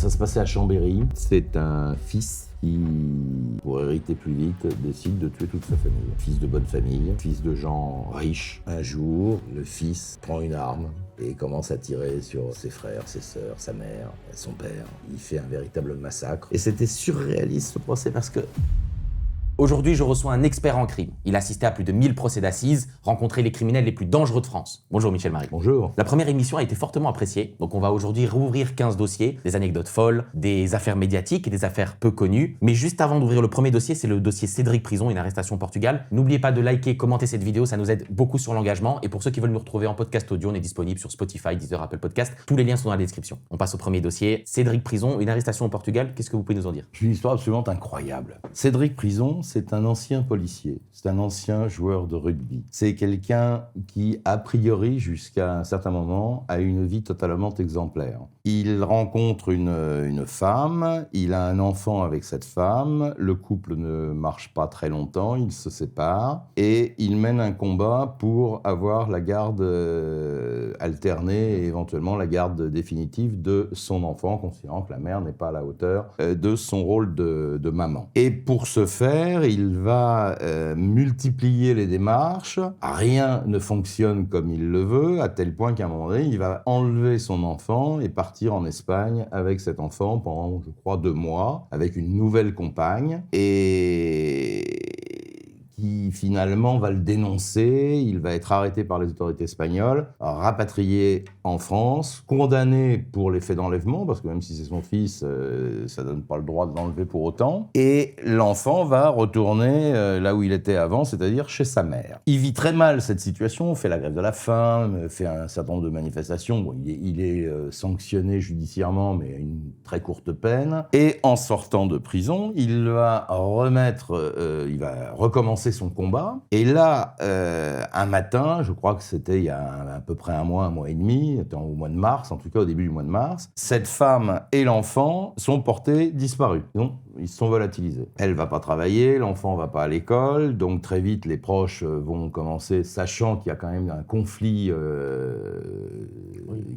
Ça se passait à Chambéry. C'est un fils qui, pour hériter plus vite, décide de tuer toute sa famille. Fils de bonne famille, fils de gens riches. Un jour, le fils prend une arme et commence à tirer sur ses frères, ses sœurs, sa mère, son père. Il fait un véritable massacre. Et c'était surréaliste ce procès parce que... Aujourd'hui, je reçois un expert en crime. Il a assisté à plus de 1000 procès d'assises, rencontré les criminels les plus dangereux de France. Bonjour Michel Marie. Bonjour. La première émission a été fortement appréciée, donc on va aujourd'hui rouvrir 15 dossiers, des anecdotes folles, des affaires médiatiques et des affaires peu connues. Mais juste avant d'ouvrir le premier dossier, c'est le dossier Cédric Prison, une arrestation au Portugal. N'oubliez pas de liker, commenter cette vidéo, ça nous aide beaucoup sur l'engagement. Et pour ceux qui veulent nous retrouver en podcast audio, on est disponible sur Spotify, Deezer, Apple Podcast. Tous les liens sont dans la description. On passe au premier dossier. Cédric Prison, une arrestation au Portugal. Qu'est-ce que vous pouvez nous en dire? C'est une histoire absolument incroyable. Cédric Prison, c'est un ancien policier, c'est un ancien joueur de rugby. C'est quelqu'un qui, a priori, jusqu'à un certain moment, a une vie totalement exemplaire. Il rencontre une femme, il a un enfant avec cette femme, le couple ne marche pas très longtemps, ils se séparent et il mène un combat pour avoir la garde alternée et éventuellement la garde définitive de son enfant, considérant que la mère n'est pas à la hauteur de son rôle de maman. Et pour ce faire, il va multiplier les démarches, rien ne fonctionne comme il le veut, à tel point qu'à un moment donné, il va enlever son enfant et partir en Espagne avec cet enfant pendant, je crois, 2 mois, avec une nouvelle compagne, et qui finalement va le dénoncer, il va être arrêté par les autorités espagnoles, rapatrié en France, condamné pour les faits d'enlèvement, parce que même si c'est son fils, ça donne pas le droit de l'enlever pour autant, et l'enfant va retourner là où il était avant, c'est-à-dire chez sa mère. Il vit très mal cette situation, fait la grève de la faim, fait un certain nombre de manifestations, bon, il est sanctionné judiciairement, mais à une très courte peine, et en sortant de prison, il va il va recommencer son combat. Et là, un matin, je crois que c'était il y a à peu près un mois et demi, au mois de mars, en tout cas au début du mois de mars, cette femme et l'enfant sont portés disparus. Donc, ils se sont volatilisés. Elle va pas travailler, l'enfant va pas à l'école, donc très vite les proches vont commencer, sachant qu'il y a quand même un conflit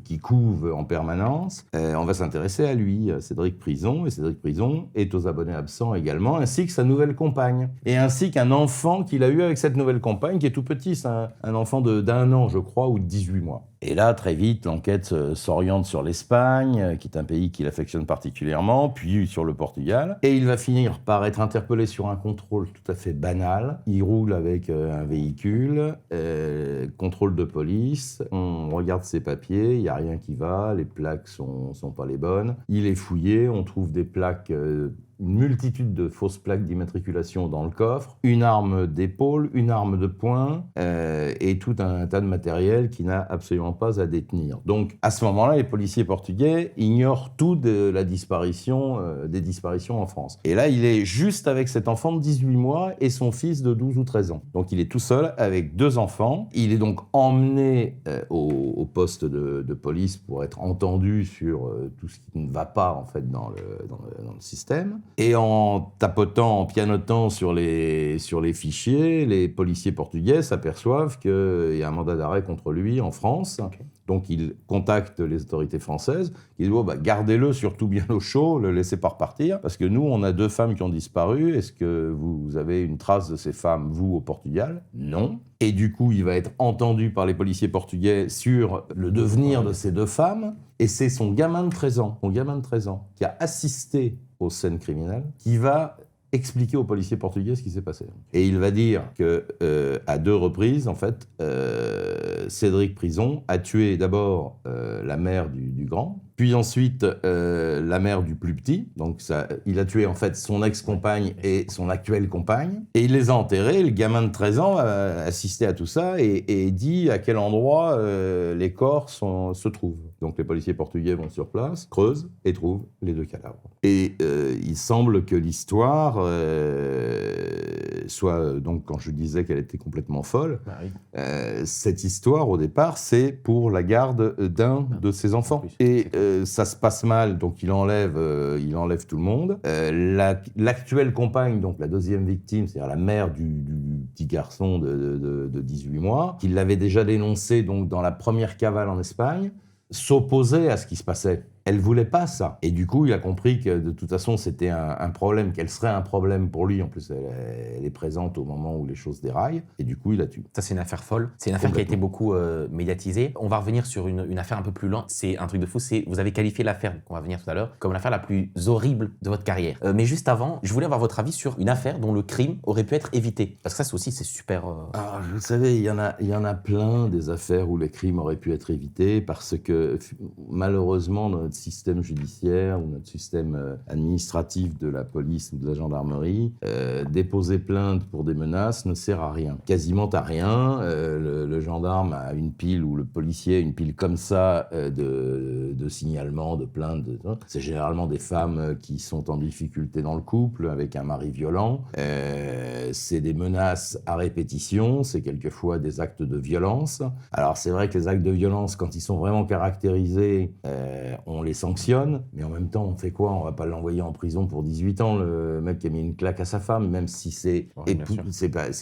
qui couve en permanence, on va s'intéresser à lui, à Cédric Prison, et Cédric Prison est aux abonnés absents également, ainsi que sa nouvelle compagne, et ainsi qu'un enfant qu'il a eu avec cette nouvelle compagne, qui est tout petit, c'est un enfant d'1 an, je crois, ou de 18 mois. Et là, très vite, l'enquête s'oriente sur l'Espagne, qui est un pays qu'il affectionne particulièrement, puis sur le Portugal. Et il va finir par être interpellé sur un contrôle tout à fait banal. Il roule avec un véhicule, contrôle de police, on regarde ses papiers, il n'y a rien qui va, les plaques sont pas les bonnes. Il est fouillé, on trouve des plaques... une multitude de fausses plaques d'immatriculation dans le coffre, une arme d'épaule, une arme de poing et tout un tas de matériel qui n'a absolument pas à détenir. Donc, à ce moment-là, les policiers portugais ignorent tout de la disparition, des disparitions en France. Et là, il est juste avec cet enfant de 18 mois et son fils de 12 ou 13 ans. Donc, il est tout seul avec 2 enfants. Il est donc emmené au poste de police pour être entendu sur tout ce qui ne va pas, en fait, dans le système. Et en tapotant, en pianotant sur les fichiers, les policiers portugais s'aperçoivent qu'il y a un mandat d'arrêt contre lui en France. Okay. Donc ils contactent les autorités françaises, qui disent gardez-le surtout bien au chaud, le laissez pas repartir, parce que nous, on a 2 femmes qui ont disparu. Est-ce que vous avez une trace de ces femmes, vous, au Portugal? Non. Et du coup, il va être entendu par les policiers portugais sur le devenir de ces 2 femmes. Et c'est son gamin de 13 ans, qui a assisté aux scènes criminelles, qui va expliquer aux policiers portugais ce qui s'est passé. Et il va dire que à 2 reprises, en fait, Cédric Prison a tué d'abord la mère du grand, puis ensuite la mère du plus petit. Donc il a tué en fait son ex-compagne et son actuelle compagne. Et il les a enterrés. Le gamin de 13 ans a assisté à tout ça et dit à quel endroit les corps se trouvent. Donc les policiers portugais vont sur place, creusent et trouvent les 2 cadavres. Et il semble que l'histoire soit, donc quand je disais qu'elle était complètement folle, cette histoire au départ c'est pour la garde d'un de ses enfants. Et ça se passe mal, donc il enlève tout le monde. L'actuelle compagne, donc la 2e victime, c'est-à-dire la mère du petit garçon de 18 mois, qui l'avait déjà dénoncé donc, dans la première cavale en Espagne, s'opposait à ce qui se passait. elle voulait pas ça. Et du coup, il a compris que de toute façon, c'était un problème, qu'elle serait un problème pour lui. En plus, elle est présente au moment où les choses déraillent. Et du coup, il la tue. Ça, c'est une affaire folle. C'est une affaire qui a été beaucoup médiatisée. On va revenir sur une affaire un peu plus lente. C'est un truc de fou. Vous avez qualifié l'affaire, qu'on va venir tout à l'heure, comme l'affaire la plus horrible de votre carrière. Mais juste avant, je voulais avoir votre avis sur une affaire dont le crime aurait pu être évité. Parce que ça, c'est super... Alors, vous savez, il y en a plein des affaires où les crimes auraient pu être évités parce que malheureusement, dans notre système judiciaire ou notre système administratif de la police ou de la gendarmerie, déposer plainte pour des menaces ne sert à rien. Quasiment à rien. Le gendarme a une pile ou le policier a une pile comme ça de signalements, de plaintes. C'est généralement des femmes qui sont en difficulté dans le couple avec un mari violent. C'est des menaces à répétition, c'est quelquefois des actes de violence. Alors c'est vrai que les actes de violence, quand ils sont vraiment caractérisés, on les sanctionne, mais en même temps, on fait quoi? On va pas l'envoyer en prison pour 18 ans, le mec qui a mis une claque à sa femme, même si c'est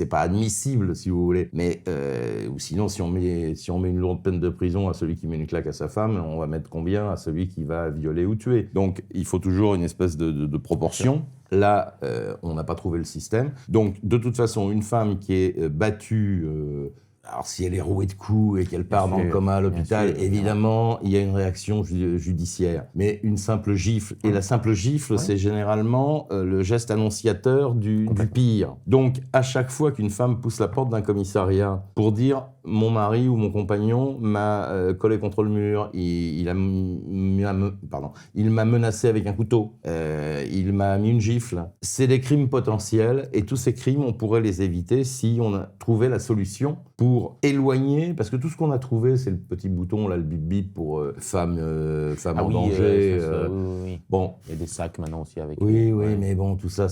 pas admissible, si vous voulez. Mais ou sinon, si on met une lourde peine de prison à celui qui met une claque à sa femme, on va mettre combien à celui qui va violer ou tuer? Donc il faut toujours une espèce de proportion. Là, on n'a pas trouvé le système. Donc, de toute façon, une femme qui est battue, alors si elle est rouée de coups et qu'elle part dans le coma à l'hôpital, évidemment, il y a une réaction judiciaire. Mais une simple gifle, et la simple gifle, c'est généralement le geste annonciateur du pire. Donc, à chaque fois qu'une femme pousse la porte d'un commissariat pour dire « mon mari ou mon compagnon m'a collé contre le mur, il m'a menacé avec un couteau, il m'a mis une gifle », c'est des crimes potentiels, et tous ces crimes, on pourrait les éviter si on a trouvé la solution pour éloigner, parce que tout ce qu'on a trouvé, c'est le petit bouton, là, le bip-bip pour femme en danger. Oui. Bon. Il y a des sacs maintenant aussi avec... Oui, mais bon, tout ça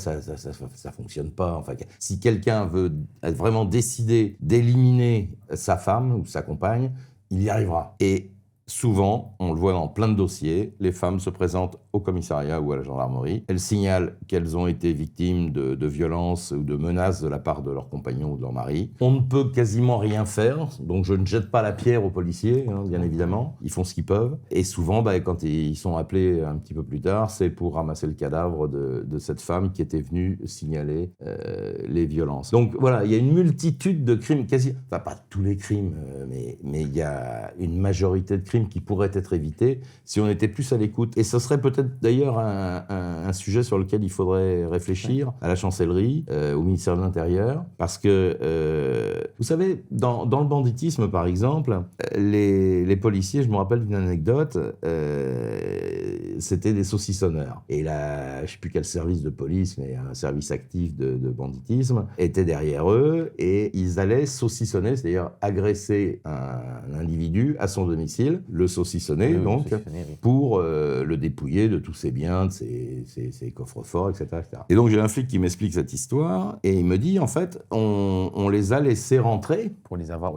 fonctionne pas. Enfin, si quelqu'un veut vraiment décider d'éliminer sa femme ou sa compagne, il y arrivera. Et souvent, on le voit dans plein de dossiers, les femmes se présentent au commissariat ou à la gendarmerie. Elles signalent qu'elles ont été victimes de violences ou de menaces de la part de leur compagnon ou de leur mari. On ne peut quasiment rien faire, donc je ne jette pas la pierre aux policiers, bien évidemment. Ils font ce qu'ils peuvent. Et souvent, quand ils sont appelés un petit peu plus tard, c'est pour ramasser le cadavre de cette femme qui était venue signaler les violences. Donc voilà, il y a une multitude de crimes, enfin pas tous les crimes, mais il y a une majorité de crimes qui pourraient être évités si on était plus à l'écoute. Et ce serait peut-être d'ailleurs un sujet sur lequel il faudrait réfléchir à la chancellerie, au ministère de l'Intérieur, parce que, vous savez, dans le banditisme, par exemple, les policiers, je me rappelle d'une anecdote, c'était des saucissonneurs. Et là, je ne sais plus quel service de police, mais un service actif de banditisme, était derrière eux, et ils allaient saucissonner, c'est-à-dire agresser un individu à son domicile, le saucissonner, pour le dépouiller de tous ses biens, de ses coffres-forts, etc., etc. Et donc j'ai un flic qui m'explique cette histoire, et il me dit, en fait, on les a laissés rentrer pour les avoir,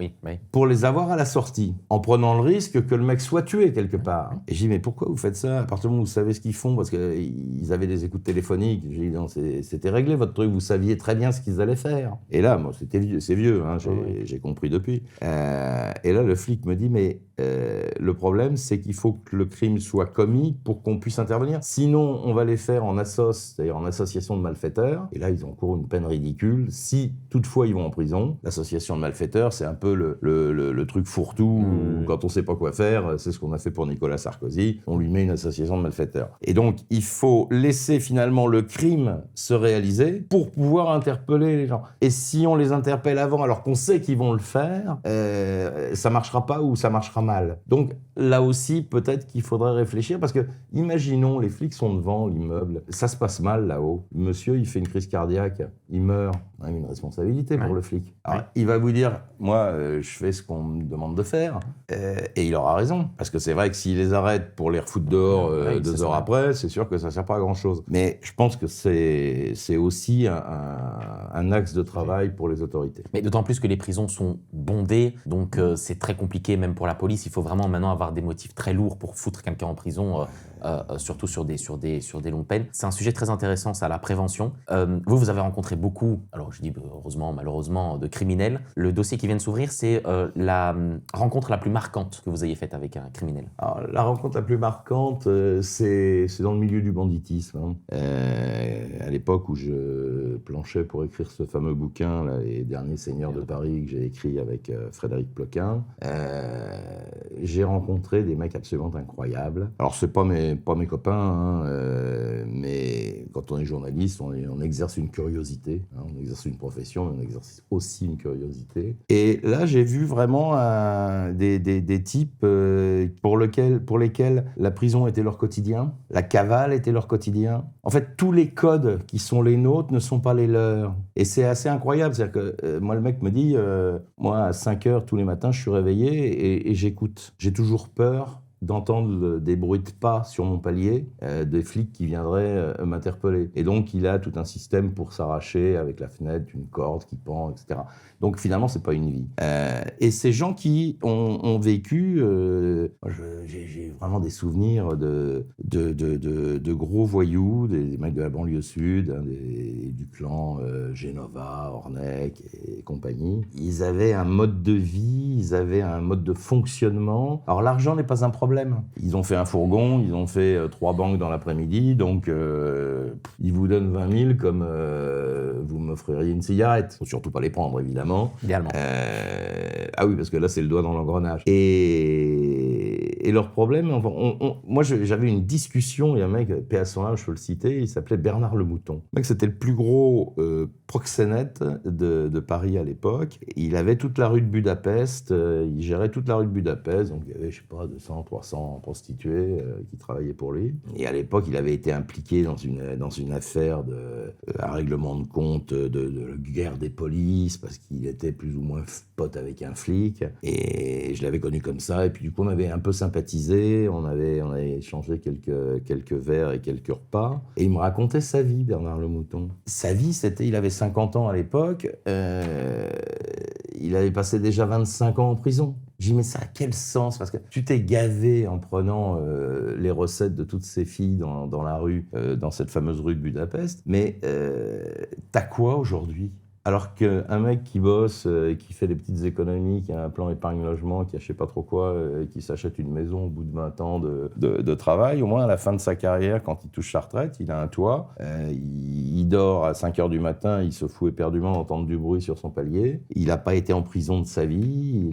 pour les avoir à la sortie, en prenant le risque que le mec soit tué quelque part. Et j'ai dit, mais pourquoi vous faites ça? À partir du moment où vous savez ce qu'ils font, parce qu'ils avaient des écoutes téléphoniques, j'ai dit, non, c'était réglé votre truc, vous saviez très bien ce qu'ils allaient faire. Et là, moi, c'est vieux, j'ai compris depuis. Et là, le flic me dit, mais le problème, c'est qu'il faut que le crime soit commis pour qu'on puisse intervenir. Sinon, on va les faire en c'est-à-dire en association de malfaiteurs. Et là, ils encourent une peine ridicule. Si, toutefois, ils vont en prison, l'association de malfaiteurs, c'est un peu le truc fourre-tout, où, quand on sait pas quoi faire, c'est ce qu'on a fait pour Nicolas Sarkozy, on lui met une association de malfaiteurs. Et donc, il faut laisser finalement le crime se réaliser pour pouvoir interpeller les gens. Et si on les interpelle avant, alors qu'on sait qu'ils vont le faire, ça marchera pas ou ça marchera mal. Donc, là aussi, peut-être qu'il faudrait réfléchir, parce que, imaginons, les flics sont devant l'immeuble, ça se passe mal là-haut, monsieur, il fait une crise cardiaque, il meurt, on a une responsabilité pour le flic. Alors, il va vous dire, moi, je fais ce qu'on me demande de faire, et il aura raison, parce que c'est vrai que s'il les arrête pour les refoutre dehors 2 heures après, c'est sûr que ça sert pas à grand-chose. Mais je pense que c'est aussi un axe de travail pour les autorités. Mais d'autant plus que les prisons sont bondées, donc c'est très compliqué même pour la police. Il faut vraiment maintenant avoir des motifs très lourds pour foutre quelqu'un en prison. surtout sur des longues peines. C'est un sujet très intéressant, ça, la prévention. Vous avez rencontré beaucoup, alors je dis heureusement, malheureusement, de criminels. Le dossier qui vient de s'ouvrir, c'est la rencontre la plus marquante que vous ayez faite avec un criminel. Alors, la rencontre la plus marquante, c'est dans le milieu du banditisme. Hein. À l'époque où je planchais pour écrire ce fameux bouquin, là, Les derniers seigneurs de Paris, que j'ai écrit avec Frédéric Ploquin, j'ai rencontré des mecs absolument incroyables. Alors, c'est pas mes copains, hein, mais quand on est journaliste, on exerce une curiosité. Hein, on exerce une profession, mais on exerce aussi une curiosité. Et là, j'ai vu vraiment des types pour lesquels la prison était leur quotidien, la cavale était leur quotidien. En fait, tous les codes qui sont les nôtres ne sont pas les leurs. Et c'est assez incroyable. C'est-à-dire que moi, le mec me dit, moi, à 5 heures tous les matins, je suis réveillé et j'écoute. J'ai toujours peur d'entendre des bruits de pas sur mon palier, des flics qui viendraient m'interpeller. Et donc, il a tout un système pour s'arracher avec la fenêtre, une corde qui pend, etc. Donc, finalement, c'est pas une vie. Et ces gens qui ont vécu, j'ai vraiment des souvenirs de gros voyous, des mecs de la banlieue sud, hein, du clan Genova, Ornec et compagnie. Ils avaient un mode de vie, ils avaient un mode de fonctionnement. Alors, l'argent n'est pas un problème. Ils ont fait un fourgon, ils ont fait 3 banques dans l'après-midi, donc ils vous donnent 20 000 comme vous m'offririez une cigarette. Faut surtout pas les prendre, évidemment. Idéalement. Ah oui, parce que là, c'est le doigt dans l'engrenage. Et leur problème, moi, j'avais une discussion, il y a un mec, paix à son âme, je peux le citer, il s'appelait Bernard Le Mouton. Le mec, c'était le plus gros proxénète de Paris à l'époque. Il avait toute la rue de Budapest, il gérait toute la rue de Budapest, donc il y avait, je sais pas, 200, 300 prostituées qui travaillaient pour lui. Et à l'époque, il avait été impliqué dans une affaire un règlement de compte de guerre des polices, parce qu'il était plus ou moins pote avec un flic. Et je l'avais connu comme ça, et puis du coup, on avait un peu sympathisé, on avait échangé quelques verres et quelques repas. Et il me racontait sa vie, Bernard Le Mouton. Sa vie, il avait 50 ans à l'époque, il avait passé déjà 25 ans en prison. J'ai dit, mais ça a quel sens? Parce que tu t'es gavé en prenant les recettes de toutes ces filles dans la rue, dans cette fameuse rue de Budapest, mais t'as quoi aujourd'hui? Alors qu'un mec qui bosse, qui fait des petites économies, qui a un plan épargne-logement, qui a je sais pas trop quoi, qui s'achète une maison au bout de 20 ans de travail, au moins à la fin de sa carrière, quand il touche sa retraite, il a un toit, il dort à 5 heures du matin, il se fout éperdument d'entendre du bruit sur son palier, il n'a pas été en prison de sa vie,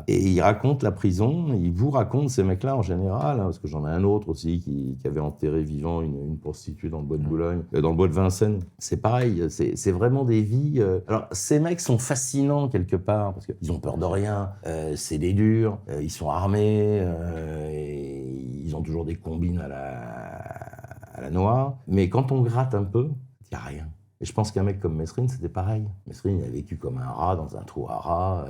et il raconte la prison, il vous raconte ces mecs-là en général, hein, parce que j'en ai un autre aussi qui avait enterré vivant une prostituée dans le bois de Boulogne, dans le bois de Vincennes. C'est pareil, c'est vraiment des vies... Alors, ces mecs sont fascinants quelque part, parce qu'ils ont peur de rien, c'est des durs, ils sont armés, et ils ont toujours des combines à la noire. Mais quand on gratte un peu, il n'y a rien. Et je pense qu'un mec comme Mesrine, c'était pareil. Mesrine, il a vécu comme un rat dans un trou à rats,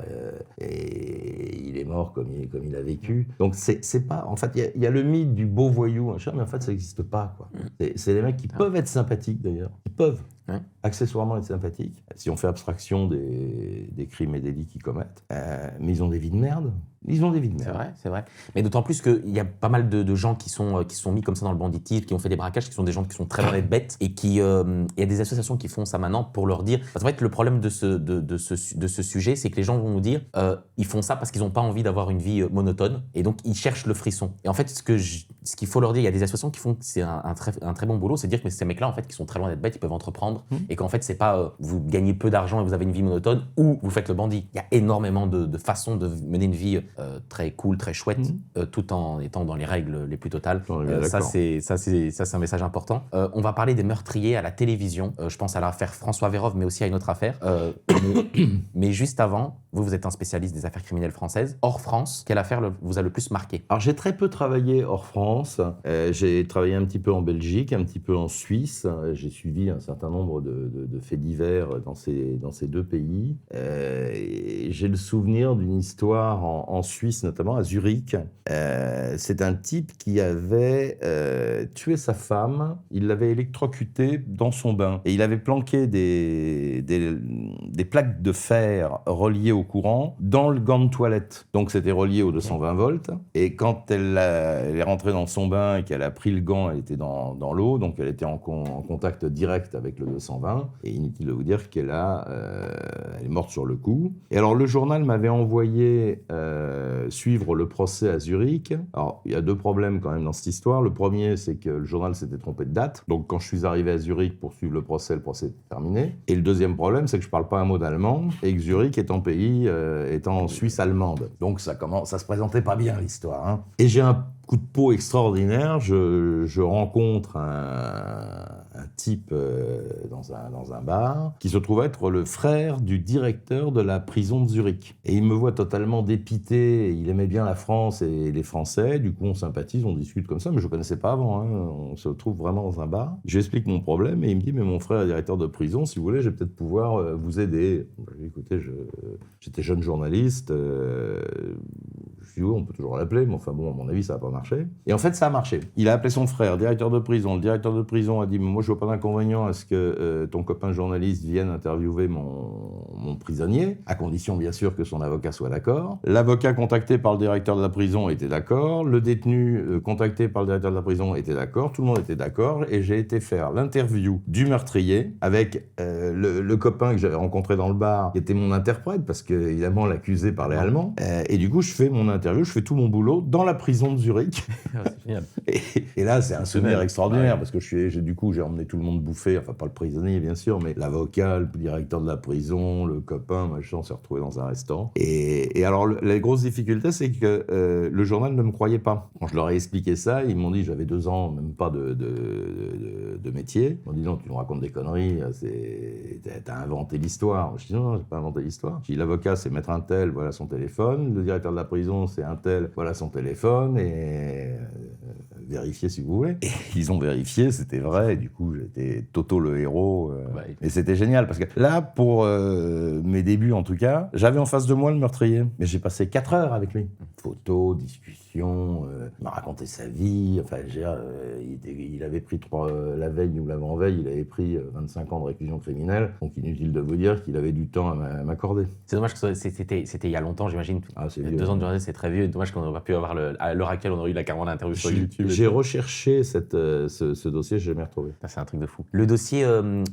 et il est mort comme il a vécu. Donc, c'est pas... En fait, il y a le mythe du beau voyou, mais en fait, ça n'existe pas, quoi. C'est des mecs qui peuvent être sympathiques, d'ailleurs. Ils peuvent. Accessoirement être sympathiques, si on fait abstraction des crimes et délits qu'ils commettent, mais ils ont des vies de merde. Ils ont des vies de merde. C'est vrai. Mais d'autant plus qu'il y a pas mal de gens qui sont mis comme ça dans le banditisme, qui ont fait des braquages, qui sont des gens qui sont très loin d'être bêtes, et il y a des associations qui font ça maintenant pour leur dire... Parce qu'en fait, le problème de ce sujet, c'est que les gens vont nous dire ils font ça parce qu'ils n'ont pas envie d'avoir une vie monotone, et donc ils cherchent le frisson. Et en fait, ce qu'il faut leur dire, il y a des associations qui font que c'est un très bon boulot, c'est de dire que ces mecs-là, en fait, qui sont très loin d'être bêtes, ils peuvent entreprendre, et qu'en fait, c'est pas vous gagnez peu d'argent et vous avez une vie monotone, ou vous faites le bandit. Il y a énormément de façons de mener une vie très cool, très chouette, tout en étant dans les règles les plus totales. Ça, c'est un message important. On va parler des meurtriers à la télévision. Je pense à l'affaire François Vérove, mais aussi à une autre affaire. Mais juste avant, vous êtes un spécialiste des affaires criminelles françaises. Hors France, quelle affaire vous a le plus marqué? Alors, j'ai très peu travaillé hors France. J'ai travaillé un petit peu en Belgique, un petit peu en Suisse. J'ai suivi un certain nombre de faits divers dans ces deux pays. Et j'ai le souvenir d'une histoire en Suisse, notamment à Zurich. C'est un type qui avait tué sa femme. Il l'avait électrocutée dans son bain. Et il avait planqué des plaques de fer reliées au courant dans le gant de toilette. Donc c'était relié aux 220 volts. Et quand elle est rentrée dans son bain et qu'elle a pris le gant, elle était dans l'eau, donc elle était en contact direct avec le 220. Et inutile de vous dire qu'elle elle est morte sur le coup. Et alors, le journal m'avait envoyé suivre le procès à Zurich. Alors, il y a 2 problèmes quand même dans cette histoire. Le premier, c'est que le journal s'était trompé de date. Donc, quand je suis arrivé à Zurich pour suivre le procès était terminé. Et le deuxième problème, c'est que je parle pas un mot d'allemand et que Zurich est en Suisse allemande. Donc, ça se présentait pas bien, l'histoire. Hein. Et j'ai un coup de peau extraordinaire, je rencontre un type dans un bar qui se trouve être le frère du directeur de la prison de Zurich. Et il me voit totalement dépité, il aimait bien la France et les Français, du coup on sympathise, on discute comme ça, mais je ne connaissais pas avant, hein. On se trouve vraiment dans un bar. J'explique mon problème et il me dit, mais mon frère est directeur de prison, si vous voulez, je vais peut-être pouvoir vous aider. Écoutez, j'étais jeune journaliste, je dis, oui, on peut toujours l'appeler, mais enfin bon, à mon avis, ça n'a pas marché. Et en fait, ça a marché. Il a appelé son frère, directeur de prison. Le directeur de prison a dit, mais moi, je vois pas d'inconvénient à ce que ton copain journaliste vienne interviewer mon prisonnier, à condition, bien sûr, que son avocat soit d'accord. L'avocat contacté par le directeur de la prison était d'accord. Le détenu contacté par le directeur de la prison était d'accord. Tout le monde était d'accord. Et j'ai été faire l'interview du meurtrier avec le copain que j'avais rencontré dans le bar, qui était mon interprète, parce que, évidemment, l'accusé parlait allemand. Et du coup, je fais mon interview, je fais tout mon boulot dans la prison de Zurich. C'est génial. Et là, c'est un souvenir extraordinaire, parce que j'ai emmené tout le monde bouffer, enfin pas le prisonnier bien sûr, mais l'avocat, le directeur de la prison, le copain, machin, on s'est retrouvés dans un restaurant. Et alors, la grosse difficulté, c'est que le journal ne me croyait pas. Quand je leur ai expliqué ça, ils m'ont dit, j'avais 2 ans, même pas de métier. Ils m'ont dit, non, tu nous racontes des conneries, t'as inventé l'histoire. Je dis, non, j'ai pas inventé l'histoire. Je dis, l'avocat, c'est maître un tel, voilà son téléphone. Le directeur de la prison, c'est un tel, voilà son téléphone. Et vérifiez si vous voulez. Et ils ont vérifié, c'était vrai. Et du coup, j'étais Toto le héros. Ouais. Et c'était génial, parce que là, pour mes débuts en tout cas, j'avais en face de moi le meurtrier. Mais j'ai passé 4 heures avec lui. Photos, discussions, il m'a raconté sa vie. Enfin, il avait pris la veille ou l'avant-veille, il avait pris 25 ans de réclusion criminelle. Donc inutile de vous dire qu'il avait du temps à m'accorder. C'est dommage que c'était il y a longtemps, j'imagine. Ah, c'est 2 ans de journée, c'est très vieux. Dommage qu'on n'aurait pas pu avoir à l'heure actuelle, on aurait eu la carrément d'interview sur YouTube. J'ai recherché ce dossier, je l'ai jamais retrouvé. C'est un truc de fou. Le dossier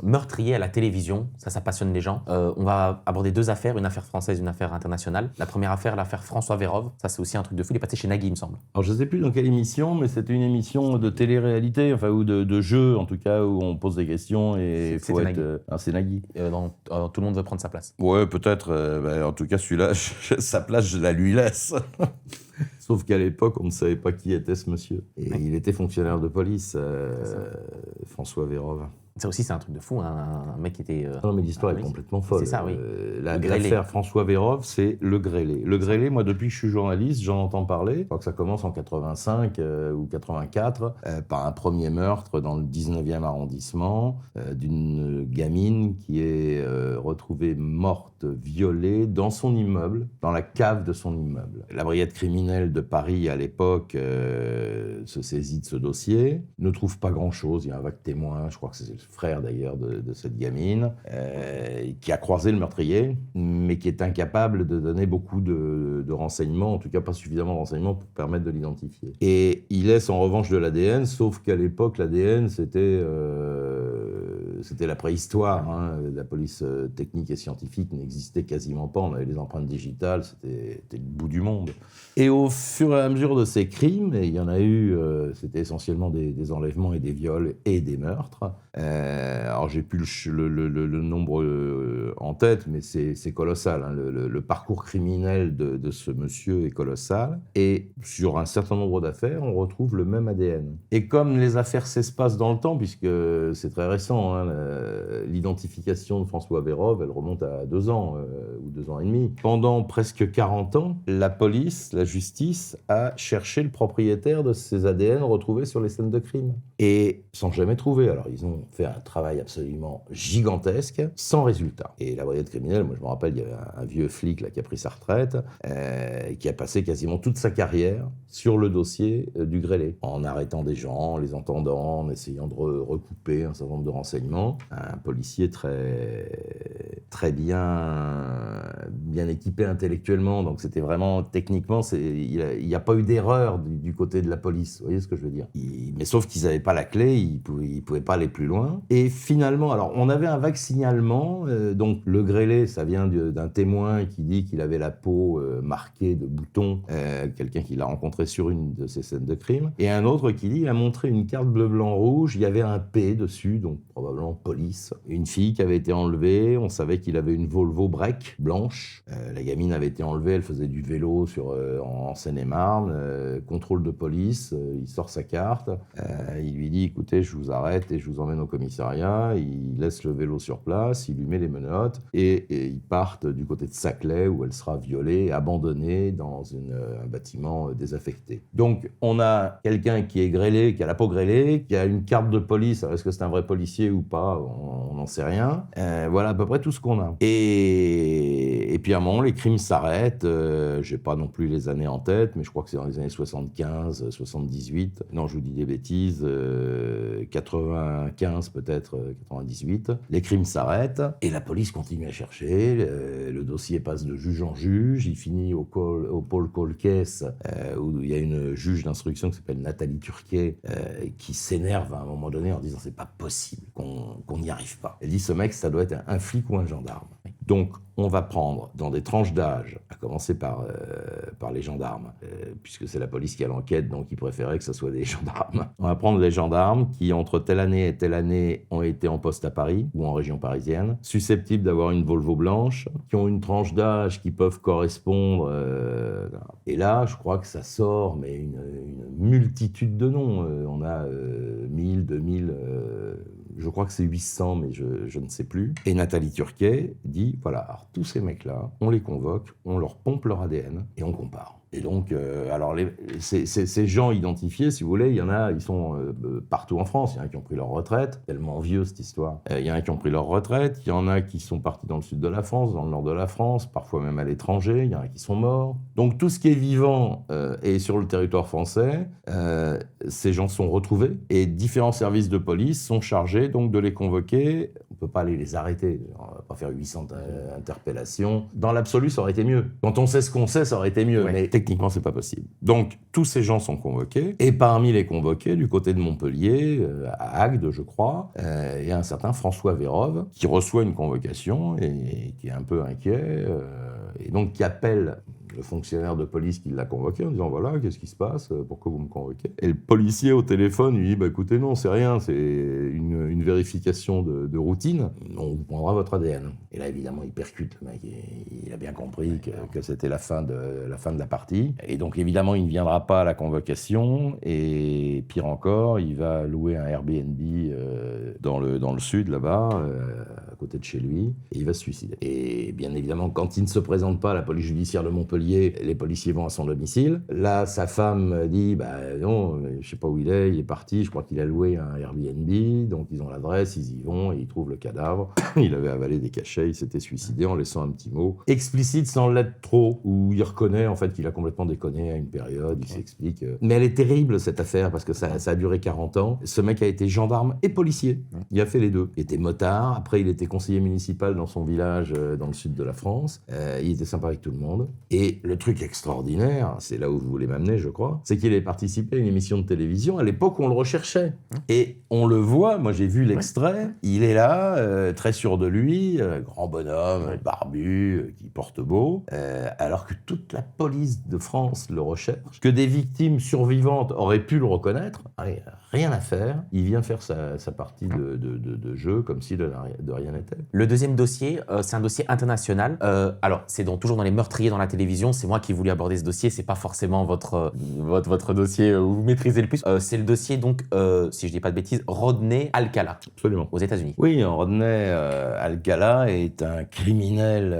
meurtrier à la télévision, ça passionne les gens. On va aborder 2 affaires, une affaire française, une affaire internationale. La première affaire, l'affaire François Vérove. Ça, c'est aussi un truc de fou. Il est passé chez Nagui, il me semble. Alors, je ne sais plus dans quelle émission, mais c'était une émission de télé-réalité, enfin, ou de jeu, en tout cas, où on pose des questions et il faut être... c'est Nagui. Tout le monde veut prendre sa place. Ouais, peut-être. En tout cas, celui-là, sa place, je la lui laisse. Sauf qu'à l'époque, on ne savait pas qui était ce monsieur. Et il était fonctionnaire de police, François Vérove. Ça aussi, c'est un truc de fou, un mec qui était... Non, mais l'histoire est complètement folle. C'est ça, oui. L'affaire François Vérove, c'est le grêlé. Le grêlé, moi, depuis que je suis journaliste, j'en entends parler. Je crois que ça commence en 85 ou 84 par un premier meurtre dans le 19e arrondissement d'une gamine qui est retrouvée morte, violée dans son immeuble, dans la cave de son immeuble. La brigade criminelle de Paris, à l'époque, se saisit de ce dossier, ne trouve pas grand-chose. Il y a un vague témoin, je crois que c'est le frère d'ailleurs de cette gamine, qui a croisé le meurtrier, mais qui est incapable de donner beaucoup de renseignements, en tout cas pas suffisamment de renseignements pour permettre de l'identifier. Et il laisse en revanche de l'ADN, sauf qu'à l'époque, l'ADN, c'était la préhistoire. Hein. La police technique et scientifique n'existait quasiment pas. On avait les empreintes digitales, c'était le bout du monde. Et au fur et à mesure de ces crimes, et il y en a eu, c'était essentiellement des enlèvements et des viols et des meurtres. Alors j'ai plus le nombre en tête, mais c'est colossal. Hein. Le parcours criminel de ce monsieur est colossal. Et sur un certain nombre d'affaires, on retrouve le même ADN. Et comme les affaires s'espacent dans le temps, puisque c'est très récent, hein, l'identification de François Vérove, elle remonte à 2 ans ou 2 ans et demi. Pendant presque 40 ans, la police, la justice a cherché le propriétaire de ces ADN retrouvés sur les scènes de crime. Et sans jamais trouver. Alors ils ont fait un travail absolument gigantesque, sans résultat. Et la brigade criminelle, moi je me rappelle, il y avait un vieux flic là, qui a pris sa retraite, qui a passé quasiment toute sa carrière sur le dossier du grêlé, en arrêtant des gens, en les entendant, en essayant de recouper un certain nombre de renseignements. Un policier très bien bien équipé intellectuellement, donc c'était vraiment, techniquement, il n'y a pas eu d'erreur du côté de la police, vous voyez ce que je veux dire. Mais sauf qu'ils n'avaient pas la clé, ils pouvaient pas aller plus loin. Et finalement, alors on avait un vague signalement, donc le grêlé, ça vient d'un témoin qui dit qu'il avait la peau marquée de boutons, quelqu'un qui l'a rencontré sur une de ces scènes de crime, et un autre qui dit il a montré une carte bleu-blanc-rouge, il y avait un P dessus, donc probablement police. Une fille qui avait été enlevée, on savait qu'il avait une Volvo break blanche, la gamine avait été enlevée, elle faisait du vélo en Seine-et-Marne, contrôle de police, il sort sa carte, il lui dit écoutez, je vous arrête et je vous emmène au commissariat, il laisse le vélo sur place, il lui met les menottes et ils partent du côté de Saclay où elle sera violée, abandonnée dans un bâtiment désaffecté. Donc on a quelqu'un qui est grêlé, qui a la peau grêlée, qui a une carte de police, alors est-ce que c'est un vrai policier ou pas, on n'en sait rien. Voilà à peu près tout ce qu'on a. Et puis à un moment, les crimes s'arrêtent, j'ai pas non plus les années en tête, mais je crois que c'est dans les années 75, 78, non je vous dis des bêtises, 95 peut-être, 98, les crimes s'arrêtent et la police continue à chercher, le dossier passe de juge en juge, il finit au pôle Cold Case où il y a une juge d'instruction qui s'appelle Nathalie Turquet qui s'énerve à un moment donné en disant c'est pas possible qu'on n'y arrive pas. Elle dit ce mec ça doit être un flic ou un gendarme. Donc on va prendre dans des tranches d'âge, à commencer par les gendarmes, puisque c'est la police qui a l'enquête, donc ils préféraient que ce soit des gendarmes. On va prendre les gendarmes qui, entre telle année et telle année, ont été en poste à Paris ou en région parisienne, susceptibles d'avoir une Volvo blanche, qui ont une tranche d'âge qui peuvent correspondre. Et là, je crois que ça sort, mais une multitude de noms. On a 1000, 2000... je crois que c'est 800, mais je ne sais plus. Et Nathalie Turquet dit, voilà, alors tous ces mecs-là, on les convoque, on leur pompe leur ADN et on compare. Et donc, alors ces gens identifiés, si vous voulez, il y en a, ils sont partout en France. Il y en a qui ont pris leur retraite, tellement vieux cette histoire. Il y en a qui ont pris leur retraite, il y en a qui sont partis dans le sud de la France, dans le nord de la France, parfois même à l'étranger, il y en a qui sont morts. Donc tout ce qui est vivant est sur le territoire français, ces gens sont retrouvés et différents services de police sont chargés donc de les convoquer. On ne peut pas aller les arrêter, on ne va pas faire 800 interpellations. Dans l'absolu, ça aurait été mieux. Quand on sait ce qu'on sait, ça aurait été mieux, ouais. Mais techniquement, c'est pas possible. Donc, tous ces gens sont convoqués, et parmi les convoqués, du côté de Montpellier, à Agde, je crois, il y a un certain François Vérove, qui reçoit une convocation, et qui est un peu inquiet, et donc qui appelle le fonctionnaire de police qui l'a convoqué en disant voilà, qu'est-ce qui se passe, pourquoi vous me convoquez? Et le policier au téléphone lui dit bah écoutez, non, c'est rien, c'est une vérification de routine, on vous prendra votre ADN. Et là évidemment il percute, le mec, il a bien compris que c'était la fin de la partie, et donc évidemment il ne viendra pas à la convocation, et pire encore, il va louer un Airbnb dans le sud là-bas, à côté de chez lui, et il va se suicider. Et bien évidemment, quand il ne se présente pas à la police judiciaire de Montpellier, les policiers vont à son domicile. Là, sa femme dit bah non, je sais pas où il est parti, je crois qu'il a loué un Airbnb, donc ils ont l'adresse, ils y vont et ils trouvent le cadavre. Il avait avalé des cachets, il s'était suicidé en laissant un petit mot explicite sans l'être trop, où il reconnaît en fait qu'il a complètement déconné à une période, il s'explique. Mais elle est terrible cette affaire parce que ça a duré 40 ans. Ce mec a été gendarme et policier. Il a fait les deux. Il était motard, après il était conseiller municipal dans son village dans le sud de la France. Il était sympa avec tout le monde. Et le truc extraordinaire, c'est là où vous voulez m'amener, je crois, c'est qu'il avait participé à une émission de télévision à l'époque où on le recherchait. Et on le voit, moi j'ai vu l'extrait, il est là, très sûr de lui, grand bonhomme, barbu, qui porte beau, alors que toute la police de France le recherche, que des victimes survivantes auraient pu le reconnaître, rien à faire, il vient faire sa partie de jeu comme si de rien n'était. Le deuxième dossier, c'est un dossier international. Alors, c'est toujours dans les meurtriers dans la télévision. C'est moi qui ai voulu aborder ce dossier. C'est pas forcément votre dossier où vous maîtrisez le plus. C'est le dossier, donc, si je dis pas de bêtises, Rodney Alcala. Absolument. Aux États-Unis. Oui, Rodney Alcala est un criminel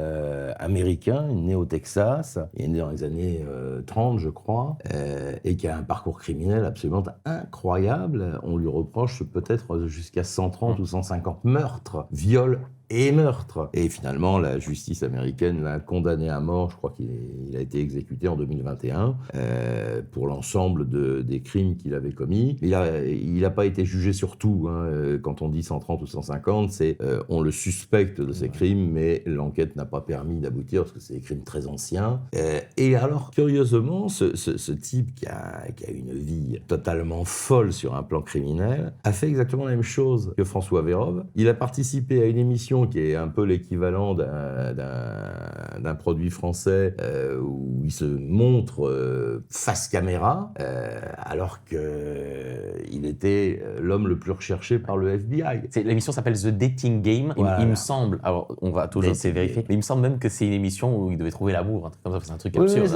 américain, né au Texas. Il est né dans les années 30, je crois, et qui a un parcours criminel absolument incroyable. On lui reproche peut-être jusqu'à 130 ou 150 meurtres, viols et meurtre. Et finalement, la justice américaine l'a condamné à mort. Je crois qu'il a été exécuté en 2021 pour l'ensemble des crimes qu'il avait commis. Il n'a pas été jugé sur tout. Quand on dit 130 ou 150, on le suspecte de ces crimes, mais l'enquête n'a pas permis d'aboutir parce que c'est des crimes très anciens. Et alors, curieusement, ce type qui a une vie totalement folle sur un plan criminel a fait exactement la même chose que François Vérove. Il a participé à une émission qui est un peu l'équivalent d'un produit français où il se montre face caméra alors qu'il était l'homme le plus recherché par le FBI. L'émission s'appelle The Dating Game. Voilà. Il me semble, alors on va toujours vérifier, mais il me semble même que c'est une émission où il devait trouver l'amour, un truc comme ça, c'est un truc absurde.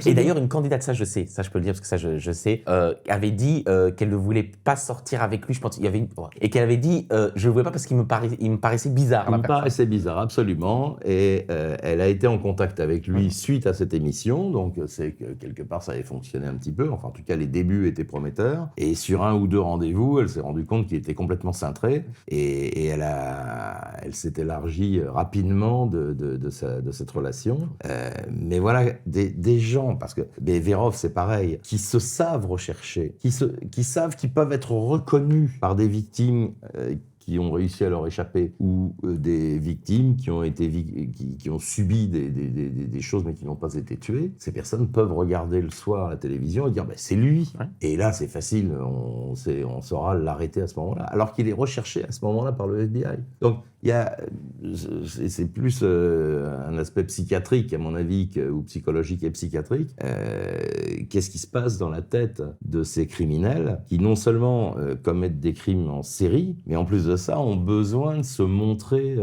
Et d'ailleurs, une candidate, ça je je peux le dire parce que ça je sais, avait dit qu'elle ne voulait pas sortir avec lui, je pense, et qu'elle avait dit je ne voulais pas parce qu'il me paraissait bizarre. Il me paraissait bizarre, absolument. Et elle a été en contact avec lui suite à cette émission. Donc, c'est que quelque part, ça avait fonctionné un petit peu. Enfin, en tout cas, les débuts étaient prometteurs. Et sur 1 ou 2 rendez-vous, elle s'est rendue compte qu'il était complètement cintré. Et elle s'est élargie rapidement de cette relation. Mais voilà, des gens, parce que Vérove, c'est pareil, qui se savent rechercher, qui savent qu'ils peuvent être reconnus par des victimes qui ont réussi à leur échapper, ou des victimes qui ont subi des choses mais qui n'ont pas été tuées. Ces personnes peuvent regarder le soir à la télévision et dire c'est lui. Ouais. Et là, c'est facile, on saura l'arrêter à ce moment-là, alors qu'il est recherché à ce moment-là par le FBI. Donc, c'est plus un aspect psychiatrique, à mon avis, ou psychologique et psychiatrique. Qu'est-ce qui se passe dans la tête de ces criminels qui non seulement commettent des crimes en série, mais en plus de ça ont besoin de se montrer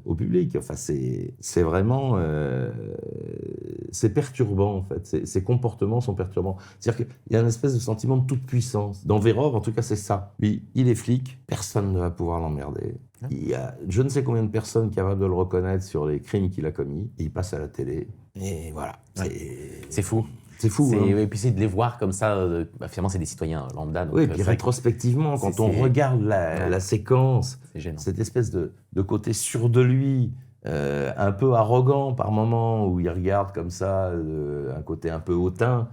au public. Enfin, c'est vraiment c'est perturbant en fait. Ces comportements sont perturbants. C'est-à-dire qu'il y a une espèce de sentiment de toute puissance. Dans Vérove, en tout cas, c'est ça. Lui, il est flic, personne ne va pouvoir l'emmerder. Il y a je ne sais combien de personnes capables de le reconnaître sur les crimes qu'il a commis. Et il passe à la télé. Et voilà. C'est fou. C'est fou. Et puis c'est de les voir comme ça, finalement c'est des citoyens lambda. Donc, oui, et puis rétrospectivement, quand on regarde la séquence, cette espèce de côté sûr de lui, un peu arrogant par moments, où il regarde comme ça, un côté un peu hautain,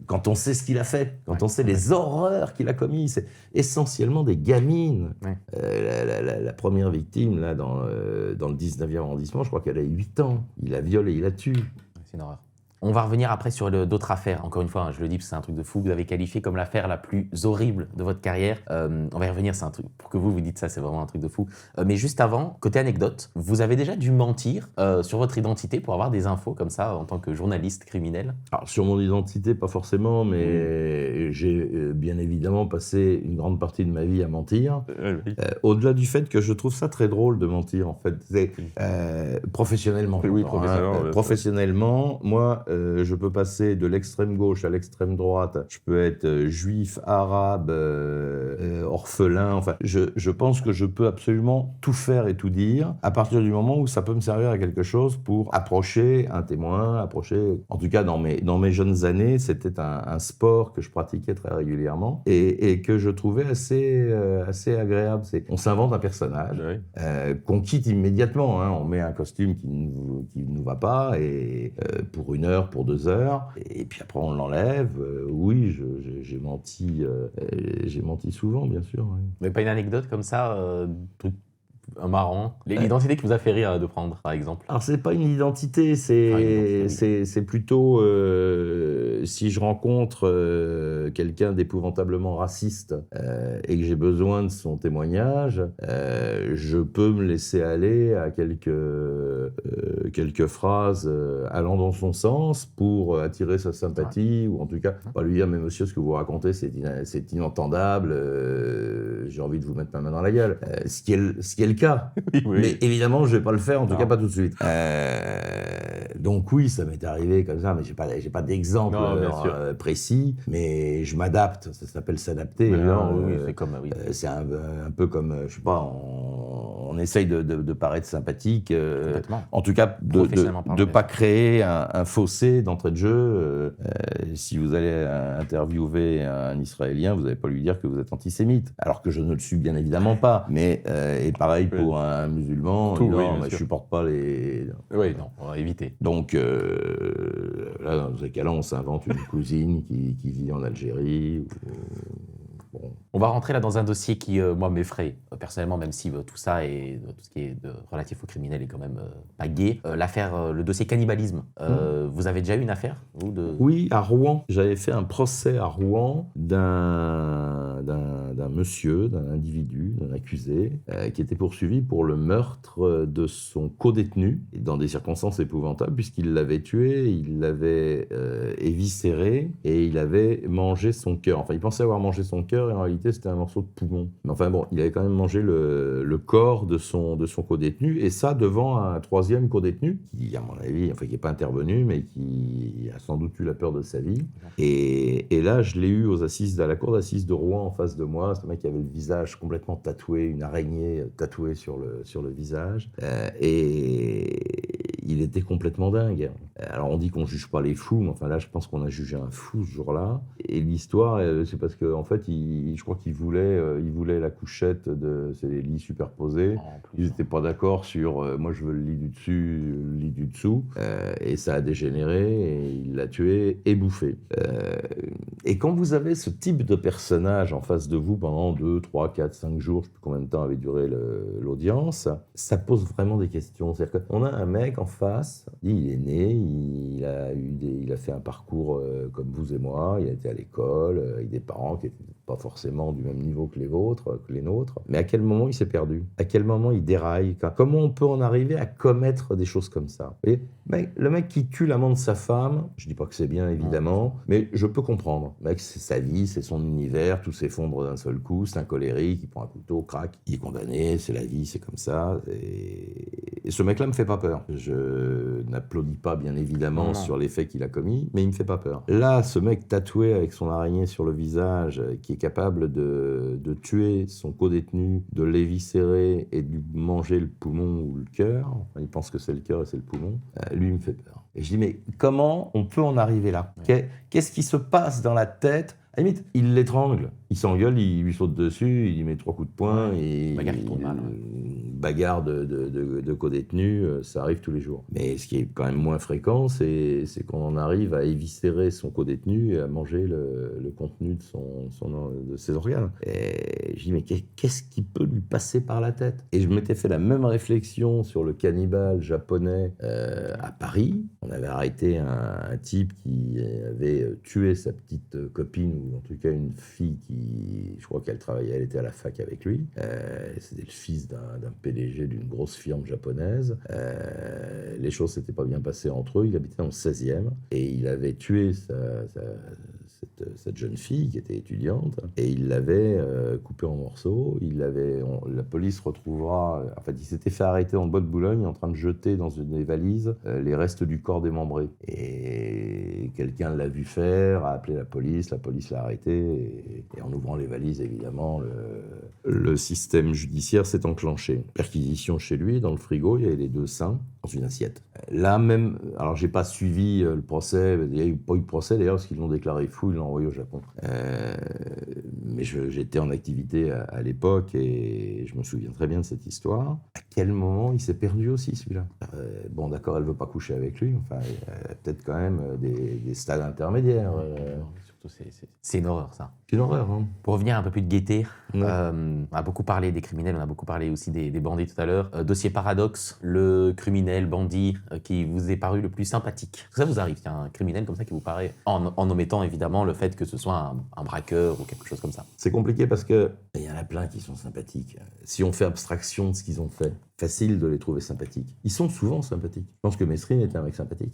quand on sait ce qu'il a fait, quand on sait les horreurs qu'il a commises, c'est essentiellement des gamines. La première victime, là, dans le 19e arrondissement, je crois qu'elle a 8 ans. Il la viole et il la tue. C'est une horreur. On va revenir après sur d'autres affaires. Encore une fois, je le dis parce que c'est un truc de fou. Vous avez qualifié comme l'affaire la plus horrible de votre carrière. On va y revenir, c'est un truc, pour que vous dites ça, c'est vraiment un truc de fou. Mais juste avant, côté anecdote, vous avez déjà dû mentir sur votre identité pour avoir des infos comme ça en tant que journaliste criminel? Alors, sur mon identité, pas forcément, mais j'ai bien évidemment passé une grande partie de ma vie à mentir. Au-delà du fait que je trouve ça très drôle de mentir, en fait. Professionnellement. Oui, professionnellement. Professionnellement, moi, je peux passer de l'extrême gauche à l'extrême droite. Je peux être juif, arabe, orphelin. Enfin, je pense que je peux absolument tout faire et tout dire à partir du moment où ça peut me servir à quelque chose pour approcher un témoin, En tout cas, dans mes jeunes années, c'était un sport que je pratiquais très régulièrement et que je trouvais assez agréable. On s'invente un personnage qu'on quitte immédiatement. On met un costume qui ne nous va pas et pour 1 heure, pour 2 heures, et puis après on l'enlève. Oui, j'ai menti souvent, bien sûr. Oui. Mais pas une anecdote comme ça, truc marrant, l'identité qui vous a fait rire de prendre, par exemple? Alors c'est pas une identité, c'est plutôt si je rencontre quelqu'un d'épouvantablement raciste et que j'ai besoin de son témoignage, je peux me laisser aller à quelques phrases allant dans son sens pour attirer sa sympathie, ou en tout cas pas lui dire mais monsieur, ce que vous racontez c'est inentendable, j'ai envie de vous mettre ma main dans la gueule, ce qui est le cas. Oui. Mais évidemment, je vais pas le faire, en tout cas pas tout de suite. Donc oui, ça m'est arrivé comme ça, mais j'ai pas d'exemple précis, mais je m'adapte. Ça s'appelle s'adapter. C'est comme c'est un peu comme, je sais pas, en on essaye de paraître sympathique, Complètement. en tout cas Professionnellement parlant, de bien pas sûr. créer un fossé d'entrée de jeu. Si vous allez interviewer un Israélien, vous n'allez pas lui dire que vous êtes antisémite, alors que je ne le suis bien évidemment pas. Mais et pareil Oui. pour un musulman, Tout, oui, non, bien mais je sûr. supporte pas les. Oui, non, on va éviter. Donc là, dans ces cas-là, on s'invente une cousine qui vit en Algérie. Bon. On va rentrer là dans un dossier qui, moi, m'effraie personnellement, même si tout ça et tout ce qui est relatif au criminel est quand même pas gai. L'affaire, le dossier cannibalisme. Vous avez déjà eu une affaire, vous, de... Oui, à Rouen. J'avais fait un procès à Rouen d'un monsieur, d'un individu, d'un accusé, qui était poursuivi pour le meurtre de son codétenu, et dans des circonstances épouvantables, puisqu'il l'avait tué, il l'avait éviscéré, et il avait mangé son cœur. Enfin, il pensait avoir mangé son cœur, et en réalité, c'était un morceau de poumon. Mais enfin bon, il avait quand même mangé le corps de son codétenu, et ça devant un troisième codétenu, qui, à mon avis, enfin, qui n'est pas intervenu, mais qui a sans doute eu la peur de sa vie. Et là, je l'ai eu aux assises, à la cour d'assises de Rouen, en face de moi. C'est un mec qui avait le visage complètement tatoué, une araignée tatouée sur le visage. Et il était complètement dingue. Alors, on dit qu'on juge pas les fous, mais enfin là, je pense qu'on a jugé un fou ce jour-là. Et l'histoire, c'est parce qu'en fait, je crois qu'il voulait la couchette c'est les lits superposés. En plus, Ils n'étaient pas d'accord sur moi je veux le lit du dessus, le lit du dessous, et ça a dégénéré et il l'a tué et bouffé. Et quand vous avez ce type de personnage en face de vous pendant 2, 3, 4, 5 jours, je ne sais plus combien de temps avait duré l'audience, ça pose vraiment des questions. C'est-à-dire qu'on a un mec en face, il est né, il a fait un parcours comme vous et moi, il a été à l'école, avec des parents qui n'étaient pas forcément du même niveau que les nôtres, mais à quel moment il s'est perdu? À quel moment il déraille? Comment on peut en arriver à commettre des choses comme ça? Vous voyez, le mec qui tue l'amant de sa femme, je dis pas que c'est bien évidemment, mais je peux comprendre. Le mec, c'est sa vie, c'est son univers, tout s'effondre d'un seul coup, c'est un colérique, il prend un couteau, crac, il est condamné, c'est la vie, c'est comme ça. Et ce mec-là me fait pas peur. Je n'applaudis pas bien évidemment sur les faits qu'il a commis, mais il me fait pas peur. Là, ce mec tatoué avec son araignée sur le visage, qui est capable de tuer son codétenu, de l'éviscérer et de lui manger le poumon ou le cœur, enfin, il pense que c'est le cœur et c'est le poumon, lui il me fait peur. Et je dis, mais comment on peut en arriver là? Qu'est-ce qui se passe dans la tête? À la limite, il l'étrangle, il s'engueule, il lui saute dessus, il lui met 3 coups de poing, et bagarre qui tourne mal. bagarre de codétenus, ça arrive tous les jours. Mais ce qui est quand même moins fréquent, c'est qu'on en arrive à éviscérer son codétenu et à manger le contenu de ses organes. Et je dis, mais qu'est-ce qui peut lui passer par la tête? Et je m'étais fait la même réflexion sur le cannibale japonais à Paris. On avait arrêté un type qui avait tué sa petite copine, ou en tout cas une fille qui, je crois qu'elle travaillait, elle était à la fac avec lui. C'était le fils d'un PDG d'une grosse firme japonaise. Les choses s'étaient pas bien passées entre eux. Il habitait dans le 16e et il avait tué cette jeune fille qui était étudiante, et il l'avait coupée en morceaux. La police retrouvera... En fait, il s'était fait arrêter dans le bois de Boulogne en train de jeter dans des valises les restes du corps démembré. Et quelqu'un l'a vu faire, a appelé la police l'a arrêté, et en ouvrant les valises, évidemment, le système judiciaire s'est enclenché. Perquisition chez lui, dans le frigo, il y avait les 2 seins dans une assiette. Là même, alors j'ai pas suivi le procès, il n'y a pas eu de procès d'ailleurs, parce qu'ils l'ont déclaré fou, ils l'ont envoyé au Japon. Mais j'étais en activité à l'époque, et je me souviens très bien de cette histoire. À quel moment il s'est perdu aussi, celui-là? Bon, d'accord, elle veut pas coucher avec lui, enfin, peut-être quand même des stades intermédiaires. Surtout, c'est une horreur, ça. C'est une horreur, hein. Pour revenir à un peu plus de gaieté, Ouais. on a beaucoup parlé des criminels, on a beaucoup parlé aussi des bandits tout à l'heure. Dossier paradoxe, le criminel, bandit qui vous est paru le plus sympathique. Ça vous arrive, il y a un criminel comme ça qui vous paraît, en omettant évidemment le fait que ce soit un braqueur ou quelque chose comme ça. C'est compliqué parce que il y en a plein qui sont sympathiques. Si on fait abstraction de ce qu'ils ont fait, facile de les trouver sympathiques. Ils sont souvent sympathiques. Je pense que Mesrine était un mec sympathique.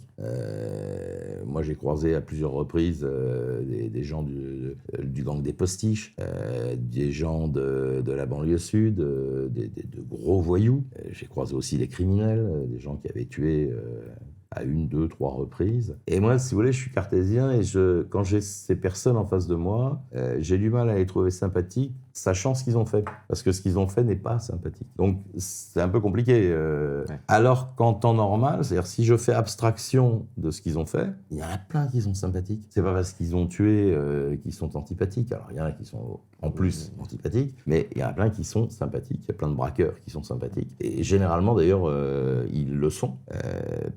Moi, j'ai croisé à plusieurs reprises des gens du gang des postiches, des gens de la banlieue sud, de gros voyous. J'ai croisé aussi des criminels, des gens qui avaient tué à 1, 2, 3 reprises. Et moi, si vous voulez, je suis cartésien, et quand j'ai ces personnes en face de moi, j'ai du mal à les trouver sympathiques, sachant ce qu'ils ont fait. Parce que ce qu'ils ont fait n'est pas sympathique. Donc, c'est un peu compliqué. Alors qu'en temps normal, c'est-à-dire si je fais abstraction de ce qu'ils ont fait, il y en a plein qui sont sympathiques. C'est pas parce qu'ils ont tué qu'ils sont antipathiques. Alors, il y en a qui sont en plus antipathiques, mais il y en a plein qui sont sympathiques. Il y a plein de braqueurs qui sont sympathiques. Et généralement, d'ailleurs, ils le sont.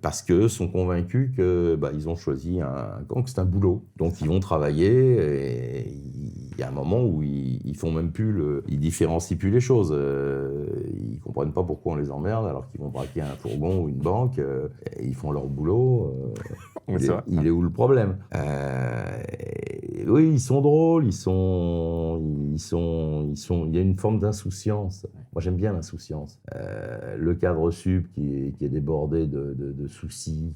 Parce qu'eux sont convaincus qu'ils ont choisi un camp, que c'est un boulot. Donc, ils vont travailler et il y a un moment où ils font même plus ils différencient plus les choses. Ils comprennent pas pourquoi on les emmerde alors qu'ils vont braquer un fourgon ou une banque. Ils font leur boulot. Il est où le problème? Oui, ils sont drôles, il y a une forme d'insouciance. Moi, j'aime bien l'insouciance. Le cadre sup qui est débordé de soucis,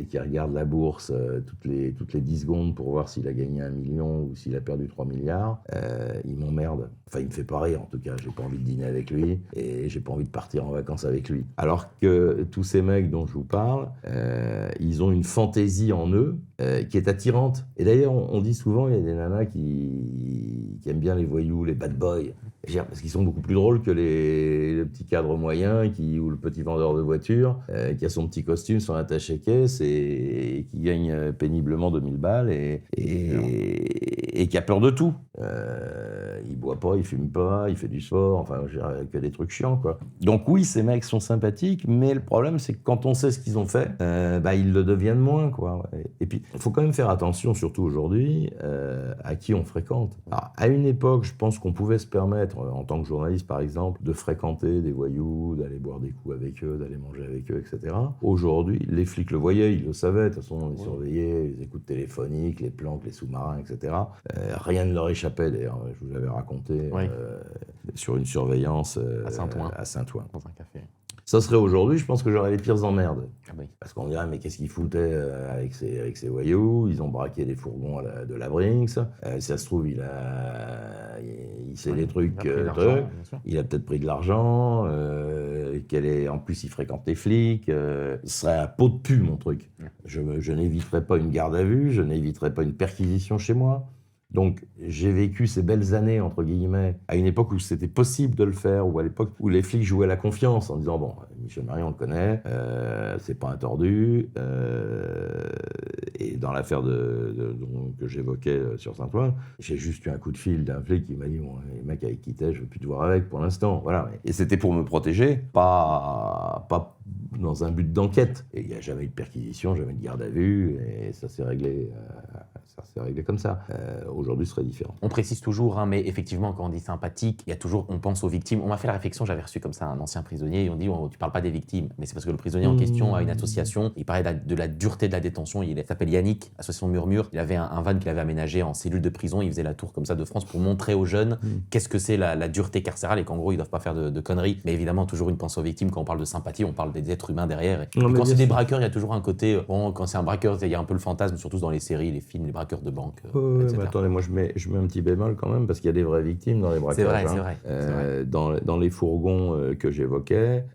qui regarde la bourse toutes les 10 secondes pour voir s'il a gagné 1 million ou s'il a perdu 3 milliards, il m'emmerde. Enfin, il me fait pas rire, en tout cas. J'ai pas envie de dîner avec lui et j'ai pas envie de partir en vacances avec lui. Alors que tous ces mecs dont je vous parle, ils ont une fantaisie en eux qui est attirante. Et d'ailleurs, on dit souvent, il y a des nanas qui aiment bien les voyous, les bad boys. Parce qu'ils sont beaucoup plus drôles que le petit cadre moyen ou le petit vendeur de voitures qui a son petit costume, son attaché-caisse et qui gagne péniblement 2000 balles et qui a peur de tout. Il boit pas, il fume pas, il fait du sport, enfin, que des trucs chiants, quoi. Donc oui, ces mecs sont sympathiques, mais le problème, c'est que quand on sait ce qu'ils ont fait, ils le deviennent moins, quoi. Et puis, il faut quand même faire attention, surtout aujourd'hui, à qui on fréquente. Alors, à une époque, je pense qu'on pouvait se permettre, en tant que journaliste, par exemple, de fréquenter des voyous, d'aller boire des coups avec eux, d'aller manger avec eux, etc. Aujourd'hui, les flics le voyaient, ils le savaient, de toute façon, ils surveillaient, les écoutes téléphoniques, les planques, les sous-marins, etc. Rien ne leur échappait, d'ailleurs. Je vous avais raconté sur une surveillance à Saint-Ouen. Dans un café. Ça serait aujourd'hui, je pense que j'aurais les pires emmerdes. Ah oui. Parce qu'on dirait, mais qu'est-ce qu'ils foutaient avec ces voyous? Ils ont braqué des fourgons de la Brinks. Ça se trouve, il sait des trucs. Il a peut-être pris de l'argent. En plus, il fréquente les flics. Ce serait un pot de pu, mon truc. Je n'éviterais pas une garde à vue. Je n'éviterais pas une perquisition chez moi. Donc, j'ai vécu ces belles années, entre guillemets, à une époque où c'était possible de le faire, ou à l'époque où les flics jouaient la confiance en disant « Bon, Michel Marie, on le connaît, c'est pas un tordu. » Et dans l'affaire que j'évoquais sur Saint-Ouen, j'ai juste eu un coup de fil d'un flic qui m'a dit « Bon, les mecs avec qui t'es, je veux plus te voir avec pour l'instant. » Voilà. Et c'était pour me protéger, pas dans un but d'enquête. Et il n'y a jamais eu de perquisition, jamais de garde à vue, et ça s'est réglé comme ça. Aujourd'hui, ce serait différent. On précise toujours, mais effectivement, quand on dit sympathique, il y a toujours, on pense aux victimes. On m'a fait la réflexion, j'avais reçu comme ça un ancien prisonnier, et on dit, tu parles pas des victimes. Mais c'est parce que le prisonnier en question a une association, il parlait de la dureté de la détention, il s'appelle Yannick, association Murmure. Il avait un van qu'il avait aménagé en cellule de prison, il faisait la tour comme ça de France pour montrer aux jeunes qu'est-ce que c'est la dureté carcérale et qu'en gros, ils doivent pas faire de conneries. Mais évidemment, toujours une pensée aux victimes. Quand on parle de sympathie, on parle des êtres humains derrière. Et quand c'est des braqueurs, il y a toujours un côté, quand c'est un braqueur, il y a un peu le fantasme, surtout dans les séries, les films, les braqueurs de banque, etc. Mais attendez, moi je mets un petit bémol quand même, parce qu'il y a des vraies victimes dans les braquages. C'est vrai. Dans les fourgons que j'évoquais,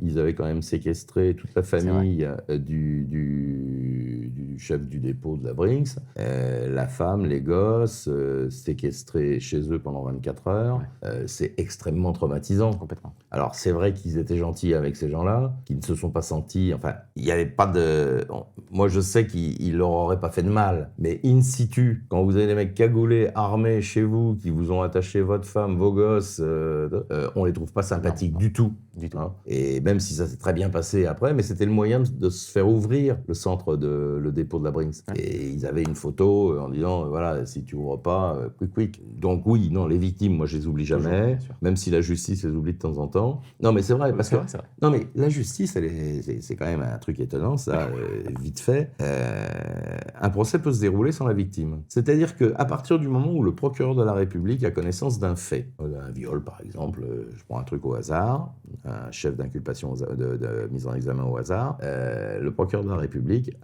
ils avaient quand même séquestré toute la famille du chef du dépôt de la Brinks, la femme, les gosses, séquestrés chez eux pendant 24 heures. C'est extrêmement traumatisant. Complètement. Alors c'est vrai qu'ils étaient gentils avec ces gens-là, qu'ils ne se sont pas sentis... Enfin, il n'y avait pas de... Moi je sais qu'ils leur auraient pas fait de mal, mais in situ, quand vous avez des mecs cagoulés, armés chez vous, qui vous ont attaché votre femme, vos gosses, on les trouve pas sympathiques du tout. Hein. Et même si ça s'est très bien passé après, mais c'était le moyen de se faire ouvrir le centre le dépôt de la Brinks. Et ils avaient une photo en disant, voilà, si tu ouvres pas, quick. Donc oui, non, les victimes, moi je les oublie jamais, même si la justice les oublie de temps en temps. Non mais c'est vrai, parce que... C'est vrai. Non mais la justice, c'est quand même un truc étonnant, ça, vite fait. Un procès peut se dérouler sans la victime. C'est-à-dire qu'à partir du moment où le procureur de la République a connaissance d'un fait, un viol par exemple, je prends un truc au hasard, un chef d'inculpation de mise en examen au hasard, le procureur de la République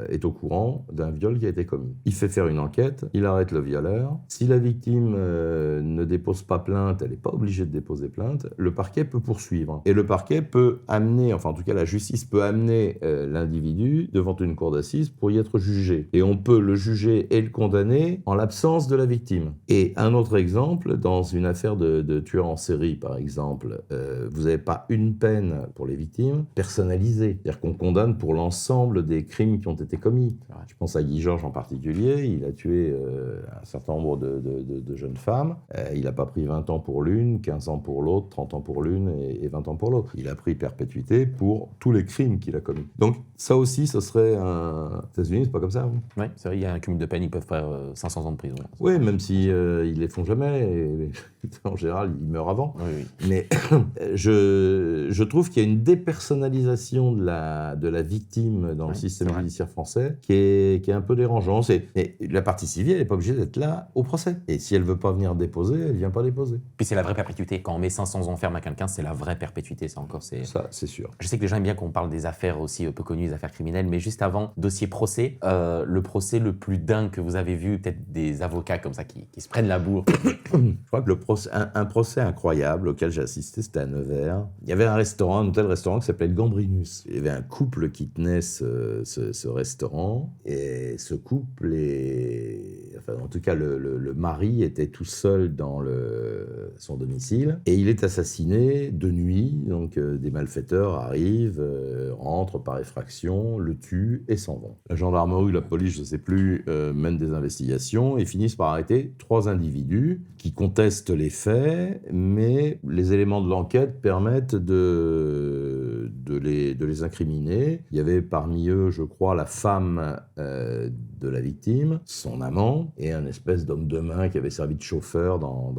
est au courant d'un viol qui a été commis. Il fait faire une enquête, il arrête le violeur. Si la victime ne dépose pas plainte, elle n'est pas obligée de déposer plainte, le parquet peut poursuivre. Et le parquet peut amener, enfin en tout cas la justice peut amener l'individu devant une cour d'assises pour y être jugé. Et on peut le juger et le condamner en l'absence de la victime. Et un autre exemple, dans une affaire de tueur en série par exemple, vous n'avez pas une peine pour les victimes personnalisée. C'est-à-dire qu'on condamne pour l'ensemble des crimes qui ont été commis. Je pense à Guy Georges en particulier, il a tué un certain nombre de jeunes femmes. Il n'a pas pris 20 ans pour l'une, 15 ans pour l'autre, 30 ans pour l'une et 20 ans pour l'autre. Il a pris perpétuité pour tous les crimes qu'il a commis. Donc ça aussi, ce serait un... Aux États-Unis, c'est pas comme ça. Hein. Oui, c'est vrai, il y a un cumul de peine, ils peuvent faire 500 ans de prison. Oui, même si ils les font jamais. Et, en général, ils meurent avant. Oui. Mais je trouve qu'il y a une dépersonnalisation de la victime dans le système judiciaire français qui est un peu dérangeant. Mais la partie civile, elle n'est pas obligée d'être là au procès. Et si elle ne veut pas venir déposer, elle ne vient pas déposer. Puis c'est la vraie perpétuité. Quand on met 500 ans ferme à quelqu'un, c'est la vraie perpétuité. Ça, c'est sûr. Je sais que les gens aiment bien qu'on parle des affaires aussi peu connues, des affaires criminelles, mais juste avant, dossier procès, le procès le plus dingue que vous avez vu, peut-être des avocats comme ça qui se prennent la bourre. Je crois que un procès incroyable auquel j'ai assisté, c'était à Nevers. Il y avait un hôtel restaurant qui s'appelait le Gambrinus. Il y avait un couple qui tenait ce restaurant, et ce couple en tout cas le mari était tout seul dans son domicile, et il est assassiné de nuit. Donc des malfaiteurs arrivent, rentrent par effraction, le tuent et s'en vont. La gendarmerie, la police, je ne sais plus, mènent des investigations et finissent par arrêter 3 individus qui contestent les faits, mais les éléments de l'enquête permettent de les incriminer. Il y avait parmi eux, je crois, la femme de la victime, son amant, et un espèce d'homme de main qui avait servi de chauffeur dans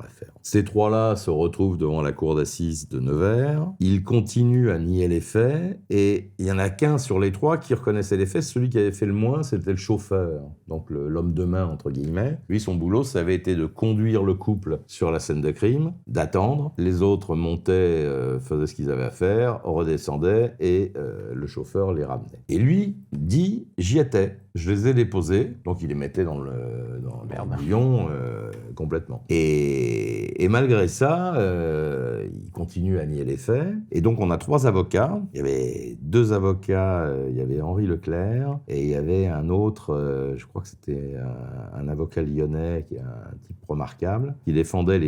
l'affaire. Ces 3-là se retrouvent devant la cour d'assises de Nevers. Ils continuent à nier les faits, et il n'y en a qu'un sur les 3 qui reconnaissait les faits. Celui qui avait fait le moins, c'était le chauffeur, donc l'homme de main, entre guillemets. Lui, son boulot, ça avait été de conduire le couple sur la scène de crime, d'attendre. Les autres montaient, faisaient ce qu'ils avaient à faire, redescendaient, et le chauffeur les ramenait. Et lui dit « j'y étais ». Je les ai déposés, donc il les mettait dans le bouillon complètement. Et malgré ça, il continue à nier les faits. Et donc on a 3 avocats. Il y avait 2 avocats, il y avait Henri Leclerc, et il y avait un autre, je crois que c'était un avocat lyonnais, qui est un type remarquable, qui défendait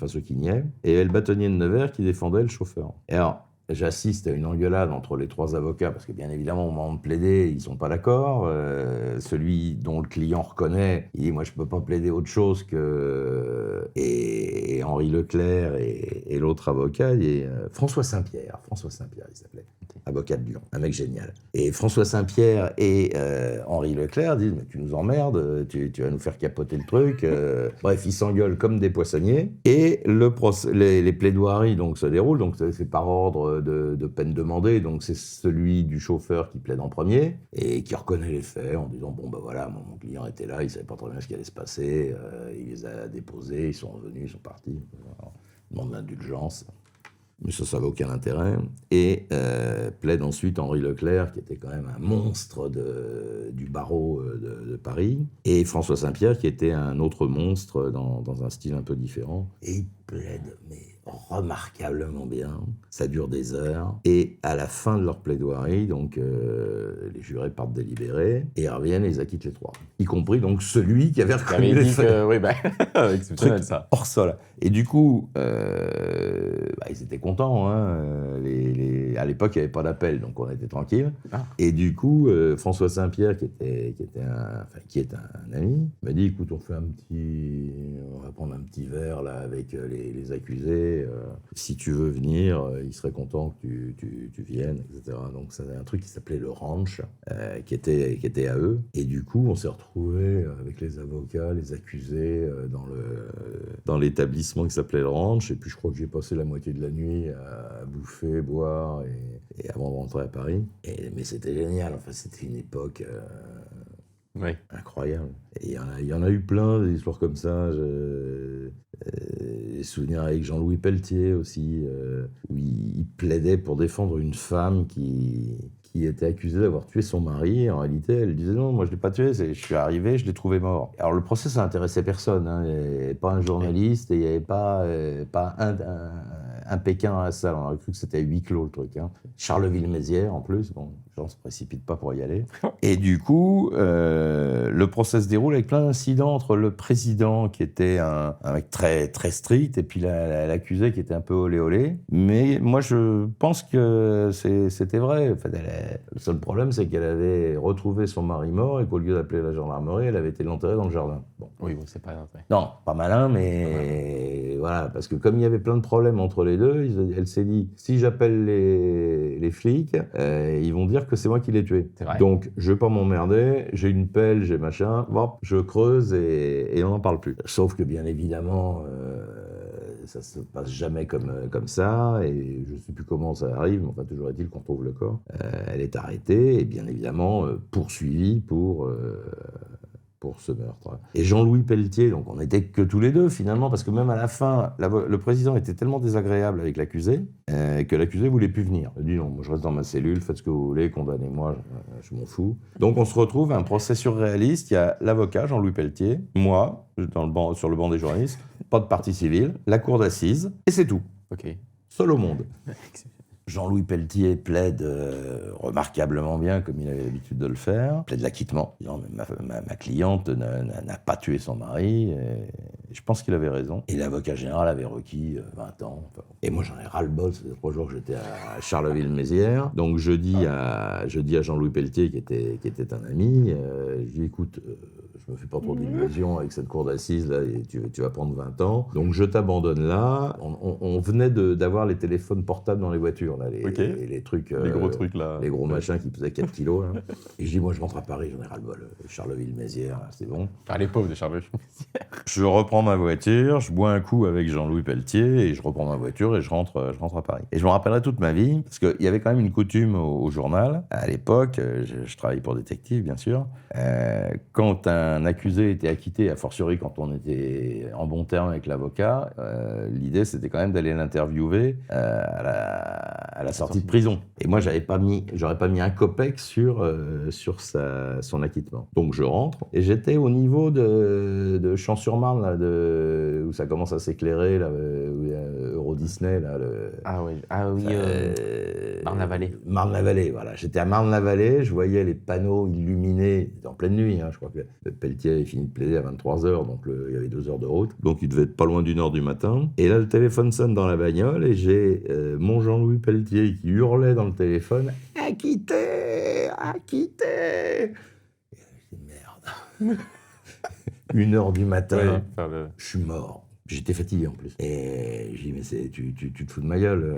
ceux qui niaient, et le bâtonnier de Nevers qui défendait le chauffeur. Et alors, j'assiste à une engueulade entre les 3 avocats, parce que bien évidemment, au moment de plaider, ils ne sont pas d'accord. Celui dont le client reconnaît, il dit « moi, je ne peux pas plaider autre chose que… » Et Henri Leclerc et l'autre avocat, il est François Saint-Pierre, il s'appelait, avocat de Lyon, un mec génial. Et François Saint-Pierre et Henri Leclerc disent « mais tu nous emmerdes, tu vas nous faire capoter le truc ». Bref, ils s'engueulent comme des poissonniers. Et les plaidoiries donc, se déroulent, donc c'est par ordre de peine demandée, donc c'est celui du chauffeur qui plaide en premier et qui reconnaît les faits en disant bon ben voilà, mon client était là, il savait pas très bien ce qui allait se passer, il les a déposés, ils sont revenus, ils sont partis, il demande l'indulgence. Mais ça n'avait aucun intérêt. Et plaide ensuite Henri Leclerc, qui était quand même un monstre du barreau de Paris, et François Saint-Pierre, qui était un autre monstre dans un style un peu différent. Et il plaide, mais remarquablement bien. Ça dure des heures. Et à la fin de leur plaidoirie, donc, les jurés partent délibérer, et ils reviennent et ils acquittent les 3. Y compris donc celui qui avait reconnu les faits. Oui, exceptionnel ça. Hors sol. Et du coup, ils étaient contents. Hein. À l'époque, il n'y avait pas d'appel, donc on était tranquille. Ah. Et du coup, François Saint-Pierre, qui est un ami, m'a dit écoute, on va prendre un petit verre là avec les accusés. Si tu veux venir, il serait content que tu viennes, etc. Donc c'est un truc qui s'appelait le ranch, qui était à eux. Et du coup, on s'est retrouvés avec les avocats, les accusés, dans l'établissement qui s'appelait le ranch. Et puis je crois que j'ai passé la moitié de la nuit à bouffer, boire, et avant de rentrer à Paris. Mais c'était génial. Enfin, c'était une époque incroyable. Et il y en a eu plein des histoires comme ça. des souvenirs avec Jean-Louis Pelletier aussi, où il plaidait pour défendre une femme qui était accusée d'avoir tué son mari. En réalité, elle disait non, moi je l'ai pas tué, je suis arrivé, je l'ai trouvé mort. Alors le procès, ça intéressait personne, hein. Il n'y avait pas un journaliste et il n'y avait pas un Pékin à la salle. On aurait cru que c'était à huis clos le truc, hein. Charleville-Mézières en plus, bon, les gens ne se précipitent pas pour y aller. Et du coup, le procès se déroule avec plein d'incidents entre le président qui était un mec très, très strict et puis l'accusé qui était un peu olé olé. Mais moi je pense que c'était vrai. En fait, le seul problème, c'est qu'elle avait retrouvé son mari mort et qu'au lieu d'appeler la gendarmerie, elle avait été l'enterrer dans le jardin. Bon. Oui, c'est pas grave. Non, pas malin, mais voilà, parce que comme il y avait plein de problèmes entre les deux, elle s'est dit, si j'appelle les flics, ils vont dire que c'est moi qui l'ai tué. Donc, je vais pas m'emmerder, j'ai une pelle, j'ai machin, hop, je creuse et on n'en parle plus. Sauf que bien évidemment, ça se passe jamais comme ça, et je sais plus comment ça arrive, mais enfin toujours est-il qu'on trouve le corps. Elle est arrêtée et bien évidemment poursuivie pour ce meurtre. Et Jean-Louis Pelletier, donc on n'était que tous les deux finalement, parce que même à la fin, le président était tellement désagréable avec l'accusé que l'accusé voulait plus venir. Il dit non, moi je reste dans ma cellule, faites ce que vous voulez, condamnez-moi, je m'en fous. Donc on se retrouve à un procès surréaliste, il y a l'avocat Jean-Louis Pelletier, moi, sur le banc des journalistes, pas de partie civile, la cour d'assises, et c'est tout. Ok. Seul au monde. Jean-Louis Pelletier plaide remarquablement bien, comme il avait l'habitude de le faire, plaide l'acquittement, disant ma cliente n'a pas tué son mari, et je pense qu'il avait raison. Et l'avocat général avait requis 20 ans. Et moi j'en ai ras-le-bol, ça faisait 3 jours que j'étais à Charleville-Mézières, donc je dis à Jean-Louis Pelletier, qui était un ami, je dis écoute, je me fais pas trop d'illusions avec cette cour d'assises là, et tu vas prendre 20 ans, donc je t'abandonne là. On venait d'avoir les téléphones portables dans les voitures, là, les trucs, les gros trucs là, les gros machins qui pesaient 4 kilos. Là. Et je dis moi je rentre à Paris, j'en ai ras-le-bol. Charleville-Mézières, c'est bon. Ah, les pauvres de Charleville-Mézières. Je reprends ma voiture, je bois un coup avec Jean-Louis Pelletier et je reprends ma voiture et je rentre à Paris. Et je me rappellerai toute ma vie, parce qu'il y avait quand même une coutume au journal, à l'époque, je travaillais pour Détective bien sûr, quand un accusé était acquitté, a fortiori quand on était en bon terme avec l'avocat, l'idée c'était quand même d'aller l'interviewer à la sortie de prison. Et moi j'aurais pas mis un copec sur son acquittement. Donc je rentre et j'étais au niveau de Champs-sur-Marne, là, où ça commence à s'éclairer, là, où il y a Euro Disney. Là, Marne-la-Vallée. Marne-la-Vallée, voilà. J'étais à Marne-la-Vallée, je voyais les panneaux illuminés, c'était en pleine nuit, hein, je crois que Pelletier avait fini de plaider à 23h, donc il y avait 2 heures de route, donc il devait être pas loin d'1h du matin. Et là, le téléphone sonne dans la bagnole et j'ai mon Jean-Louis Pelletier qui hurlait dans le téléphone « Acquitté ! Acquitté !» Et je dis « Merde !» 1h du matin, je suis mort. J'étais fatigué en plus. Et j'ai dit, mais tu te fous de ma gueule.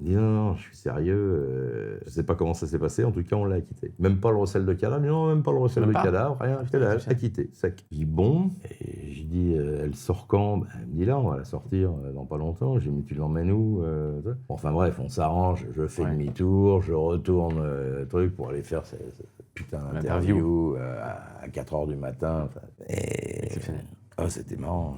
Il dit, non, je suis sérieux. Je sais pas comment ça s'est passé. En tout cas, on l'a acquitté. Même pas le recel de cadavre. Non, même pas le recel de cadavre. Rien. J'étais là, acquitté, sec. J'ai dit, bon. Et j'ai dit, elle sort quand? Elle me dit, là, on va la sortir dans pas longtemps. J'ai dit, mais tu l'emmènes où? Enfin bref, on s'arrange. Je fais demi-tour. Je retourne truc pour aller faire cette putain d'interview à 4h du matin. Oh, c'était marrant.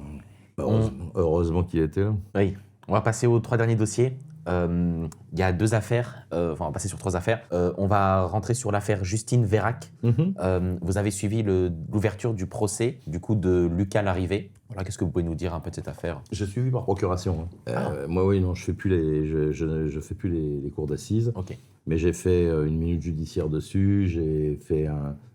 Heureusement qu'il était là. Oui. On va passer aux 3 derniers dossiers. Il y a 2 affaires. On va passer sur 3 affaires. On va rentrer sur l'affaire Justine Vérac. Vous avez suivi l'ouverture du procès du coup de Lucas Larrivé. Voilà, qu'est-ce que vous pouvez nous dire un peu de cette affaire? J'ai suivi par procuration. Moi, oui, non, je fais plus les cours d'assises. Okay. Mais j'ai fait une minute judiciaire dessus, j'ai fait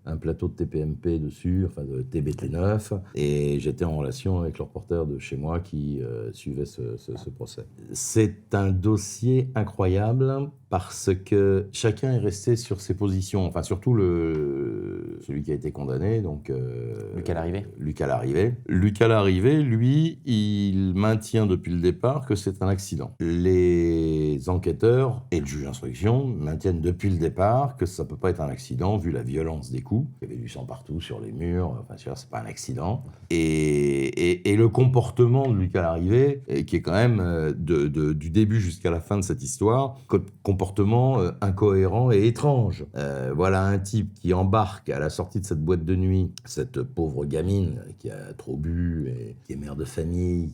un plateau de TPMP dessus, enfin de TBT9, et j'étais en relation avec le reporter de chez moi qui suivait ce procès. C'est un dossier incroyable parce que chacun est resté sur ses positions, enfin surtout celui qui a été condamné, donc Lucas Larrivé. Lucas Larrivé, lui, il maintient depuis le départ que c'est un accident. Les enquêteurs et le juge d'instruction maintiennent depuis le départ que ça ne peut pas être un accident vu la violence des coups. Il y avait du sang partout sur les murs, enfin c'est pas un accident. Et le comportement de Lucas Larrivé, qui est quand même du début jusqu'à la fin de cette histoire, comportement incohérent et étrange. Voilà un type qui embarque à la sortie de cette boîte de nuit cette pauvre gamine qui a trop bu qui est mère de famille,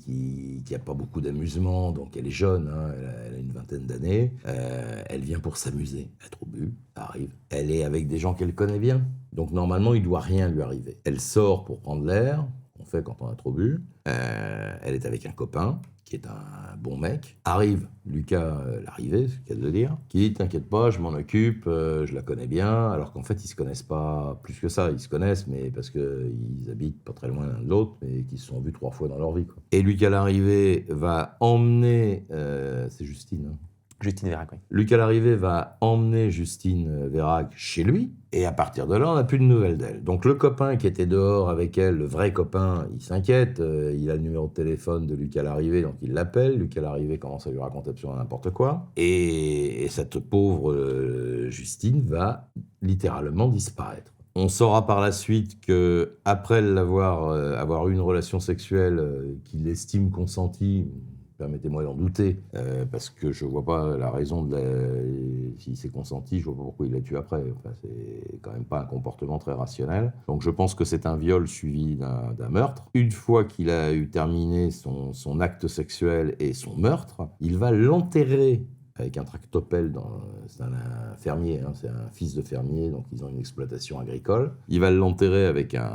qui a pas beaucoup d'amusement, donc elle est jeune, hein, elle a une vingtaine d'années. Elle vient pour s'amuser. Elle a trop bu, ça arrive. Elle est avec des gens qu'elle connaît bien, donc normalement il doit rien lui arriver. Elle sort pour prendre l'air, on fait quand on a trop bu. Elle est avec un copain qui est un bon mec. Arrive Lucas, l'arrivée, c'est le cas de le dire, qui dit « T'inquiète pas, je m'en occupe, je la connais bien », alors qu'en fait, ils se connaissent pas plus que ça. Ils se connaissent, mais parce qu'ils habitent pas très loin l'un de l'autre, mais qu'ils se sont vus 3 fois dans leur vie, quoi. Et Lucas, l'arrivée, va emmener... c'est Justine, hein. Justine Vérac, oui. Lucas Larrivé va emmener Justine Vérac chez lui, et à partir de là, on n'a plus de nouvelles d'elle. Donc le copain qui était dehors avec elle, le vrai copain, il s'inquiète, il a le numéro de téléphone de Lucas Larrivé, donc il l'appelle. Lucas Larrivé commence à lui raconter absolument n'importe quoi, et cette pauvre Justine va littéralement disparaître. On saura par la suite que après avoir eu une relation sexuelle qu'il estime consentie, permettez-moi d'en douter, parce que je vois pas la raison s'il s'est consenti, je vois pas pourquoi il l'a tué après. Enfin, c'est quand même pas un comportement très rationnel. Donc je pense que c'est un viol suivi d'un meurtre. Une fois qu'il a eu terminé son acte sexuel et son meurtre, il va l'enterrer avec un tractopelle. C'est un fermier, hein, c'est un fils de fermier, donc ils ont une exploitation agricole. Il va l'enterrer avec un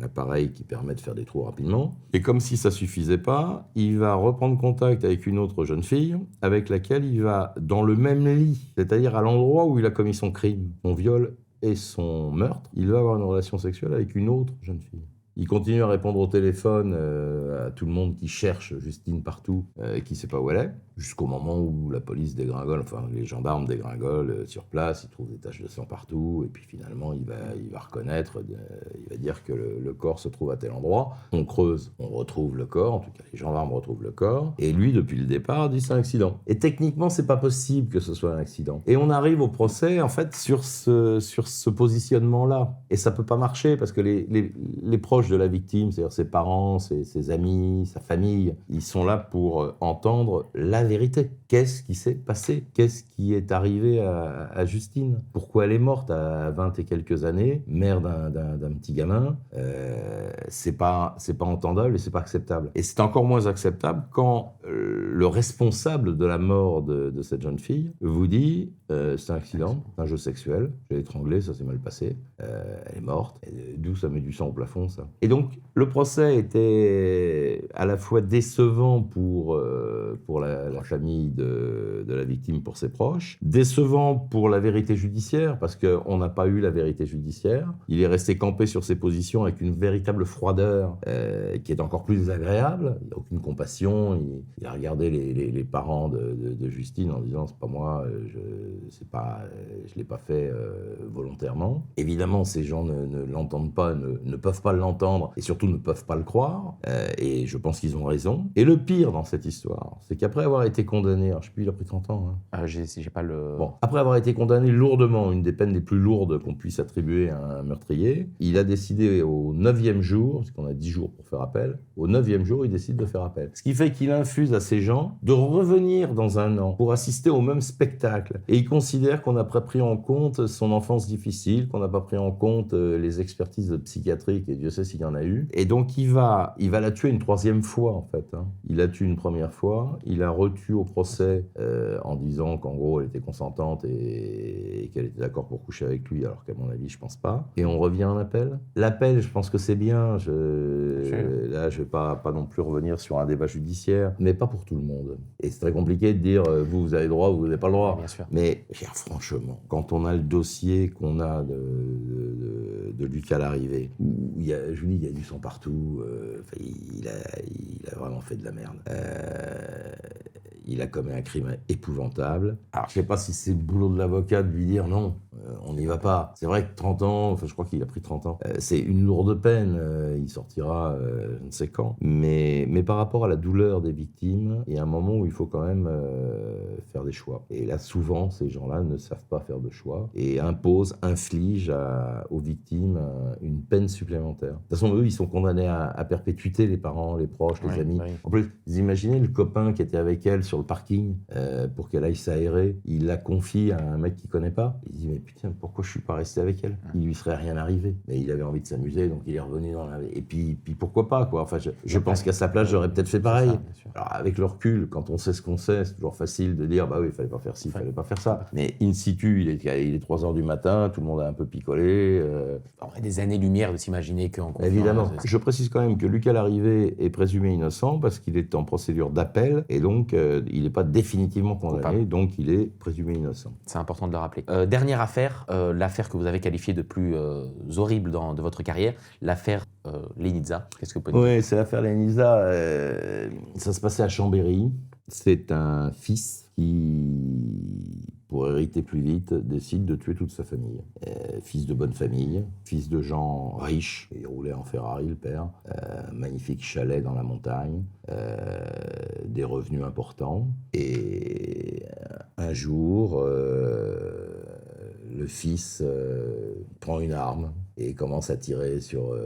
appareil qui permet de faire des trous rapidement. Et comme si ça suffisait pas, il va reprendre contact avec une autre jeune fille avec laquelle il va dans le même lit, c'est-à-dire à l'endroit où il a commis son crime, son viol et son meurtre, il va avoir une relation sexuelle avec une autre jeune fille. Il continue à répondre au téléphone à tout le monde qui cherche Justine partout et qui ne sait pas où elle est, jusqu'au moment où la police dégringole, enfin les gendarmes dégringolent sur place, ils trouvent des taches de sang partout, et puis finalement il va reconnaître, il va dire que le corps se trouve à tel endroit. On creuse, on retrouve le corps, en tout cas les gendarmes retrouvent le corps, et lui depuis le départ dit c'est un accident. Et techniquement c'est pas possible que ce soit un accident. Et on arrive au procès en fait sur ce positionnement-là, et ça peut pas marcher parce que les proches de la victime, c'est-à-dire ses parents, ses amis, sa famille, ils sont là pour entendre la vérité. Qu'est-ce qui s'est passé? Qu'est-ce qui est arrivé à Justine? Pourquoi elle est morte à 20 et quelques années, mère d'un petit gamin? C'est pas entendable et c'est pas acceptable. Et c'est encore moins acceptable quand le responsable de la mort de cette jeune fille vous dit c'est un accident, un jeu sexuel, j'ai étranglé, ça s'est mal passé, elle est morte. D'où ça met du sang au plafond, ça? Et donc, le procès était à la fois décevant pour la famille de la victime, pour ses proches, décevant pour la vérité judiciaire, parce qu'on n'a pas eu la vérité judiciaire. Il est resté campé sur ses positions avec une véritable froideur qui est encore plus désagréable. Il n'a aucune compassion. Il a regardé les parents de Justine en disant « c'est pas moi, je l'ai pas fait volontairement ». Évidemment, ces gens ne l'entendent pas, ne peuvent pas l'entendre et surtout ne peuvent pas le croire. Et je pense qu'ils ont raison. Et le pire dans cette histoire, c'est qu'après avoir été condamné, alors je sais plus, il a pris 30 ans. Hein. J'ai pas le... Bon, après avoir été condamné lourdement, une des peines les plus lourdes qu'on puisse attribuer à un meurtrier, il a décidé au 9e jour, parce qu'on a 10 jours pour faire appel, au 9e jour, il décide de faire appel. Ce qui fait qu'il infuse à ces gens de revenir dans un an pour assister au même spectacle. Et il considère qu'on n'a pas pris en compte son enfance difficile, qu'on n'a pas pris en compte les expertises psychiatriques, et Dieu sait s'il y en a eu. Et donc il va la tuer une 3e fois, en fait. Hein. Il l'a tué une première fois, il la retue au procès en disant qu'en gros elle était consentante et qu'elle était d'accord pour coucher avec lui, alors qu'à mon avis je pense pas. Et on revient en appel. L'appel, je pense que c'est bien. Là, je vais pas non plus revenir sur un débat judiciaire, mais pas pour tout le monde. Et c'est très compliqué de dire vous avez le droit, vous n'avez pas le droit. Bien sûr. Mais franchement, quand on a le dossier qu'on a de Lucas Larrivé, où je vous dis, il y a du sang partout, il a vraiment fait de la merde. Il a commis un crime épouvantable. Alors, je sais pas si c'est le boulot de l'avocat de lui dire non, on n'y va pas. C'est vrai que 30 ans, enfin, je crois qu'il a pris 30 ans, c'est une lourde peine, il sortira je ne sais quand. Mais par rapport à la douleur des victimes, il y a un moment où il faut quand même faire des choix. Et là, souvent, ces gens-là ne savent pas faire de choix et infligent aux victimes une peine supplémentaire. De toute façon, eux, ils sont condamnés à perpétuité, les parents, les proches, les amis. Oui. En plus, vous imaginez le copain qui était avec elle sur le parking pour qu'elle aille s'aérer, il la confie à un mec qu'il connaît pas. Il dit mais putain, pourquoi je suis pas resté avec elle? Il lui serait rien arrivé. Mais il avait envie de s'amuser, donc il est revenu dans la... Et puis pourquoi pas, quoi. Enfin, je pense qu'à sa place, j'aurais peut-être fait pareil. Ça, bien sûr. Alors, avec le recul, quand on sait ce qu'on sait, c'est toujours facile de dire, bah oui, il fallait pas faire ci, il fallait pas faire ça. Mais in situ, il est 3 heures du matin, tout le monde a un peu picolé. On a des années-lumière de s'imaginer qu'en confiant... Évidemment. Je précise quand même que Lucas Larrivé est présumé innocent parce qu'il est en procédure d'appel et donc il n'est pas définitivement condamné, donc il est présumé innocent. C'est important de le rappeler. Dernière affaire, l'affaire que vous avez qualifiée de plus horrible de votre carrière, l'affaire Lenitza. Qu'est-ce que vous pouvez nous dire? Oui, c'est l'affaire Lenitza. Ça se passait à Chambéry. C'est un fils qui, pour hériter plus vite, décide de tuer toute sa famille. Fils de bonne famille, fils de gens riches. Il roulait en Ferrari, le père. Magnifique chalet dans la montagne. Des revenus importants. Et un jour, le fils prend une arme et commence à tirer sur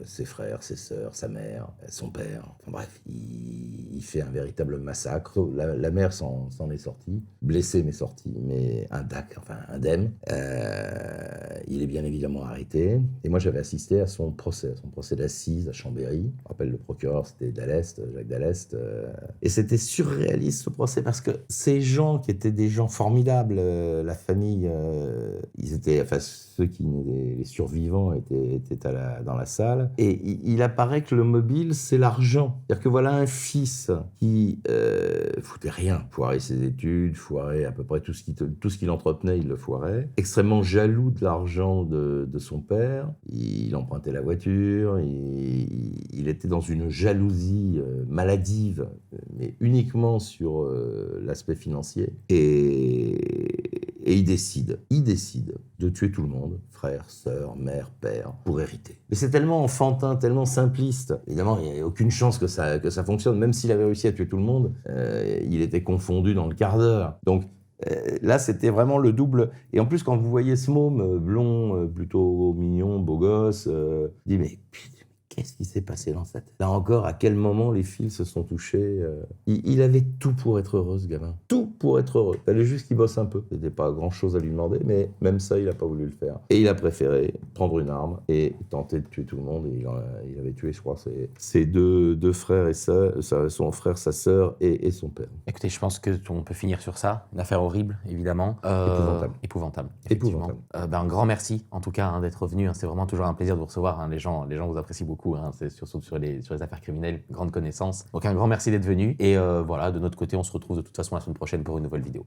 ses frères, ses sœurs, sa mère, son père. Enfin bref, il fait un véritable massacre. La mère s'en est sortie, blessée mais sortie, mais indemne. Il est bien évidemment arrêté. Et moi j'avais assisté à son procès d'assises à Chambéry. Je rappelle, le procureur c'était Dallest, Jacques Dallest. Et c'était surréaliste ce procès parce que ces gens qui étaient des gens formidables, la famille, ils étaient, enfin ceux qui les survivants étaient dans la salle. Et il apparaît que le mobile, c'est l'argent. C'est-à-dire que voilà un fils qui foutait rien. Foirait ses études, foirait à peu près tout ce qu'il entretenait, il le foirait. Extrêmement jaloux de l'argent de son père. Il empruntait la voiture. Il était dans une jalousie maladive, mais uniquement sur l'aspect financier. Et il décide de tuer tout le monde, frère, sœur, mère, père, pour hériter. Mais c'est tellement enfantin, tellement simpliste. Évidemment, il n'y a aucune chance que ça fonctionne. Même s'il avait réussi à tuer tout le monde, il était confondu dans le quart d'heure. Donc là, c'était vraiment le double. Et en plus, quand vous voyez ce môme blond, plutôt mignon, beau gosse, dit mais putain, qu'est-ce qui s'est passé dans sa tête? Là encore, à quel moment les fils se sont touchés? Il avait tout pour être heureux, ce gamin. Tout pour être heureux. Il fallait juste qu'il bosse un peu. C'était pas grand-chose à lui demander, mais même ça, il n'a pas voulu le faire. Et il a préféré prendre une arme et tenter de tuer tout le monde. Et il avait tué, je crois, ses deux frères et sœurs, son frère, sa sœur et son père. Écoutez, je pense qu'on peut finir sur ça. Une affaire horrible, évidemment. Épouvantable. Effectivement. Un grand merci, en tout cas, d'être venu. C'est vraiment toujours un plaisir de vous recevoir. Les gens vous apprécient beaucoup. C'est surtout sur les affaires criminelles, grande connaissance. Donc un grand merci d'être venu. Et voilà, de notre côté, on se retrouve de toute façon la semaine prochaine pour une nouvelle vidéo.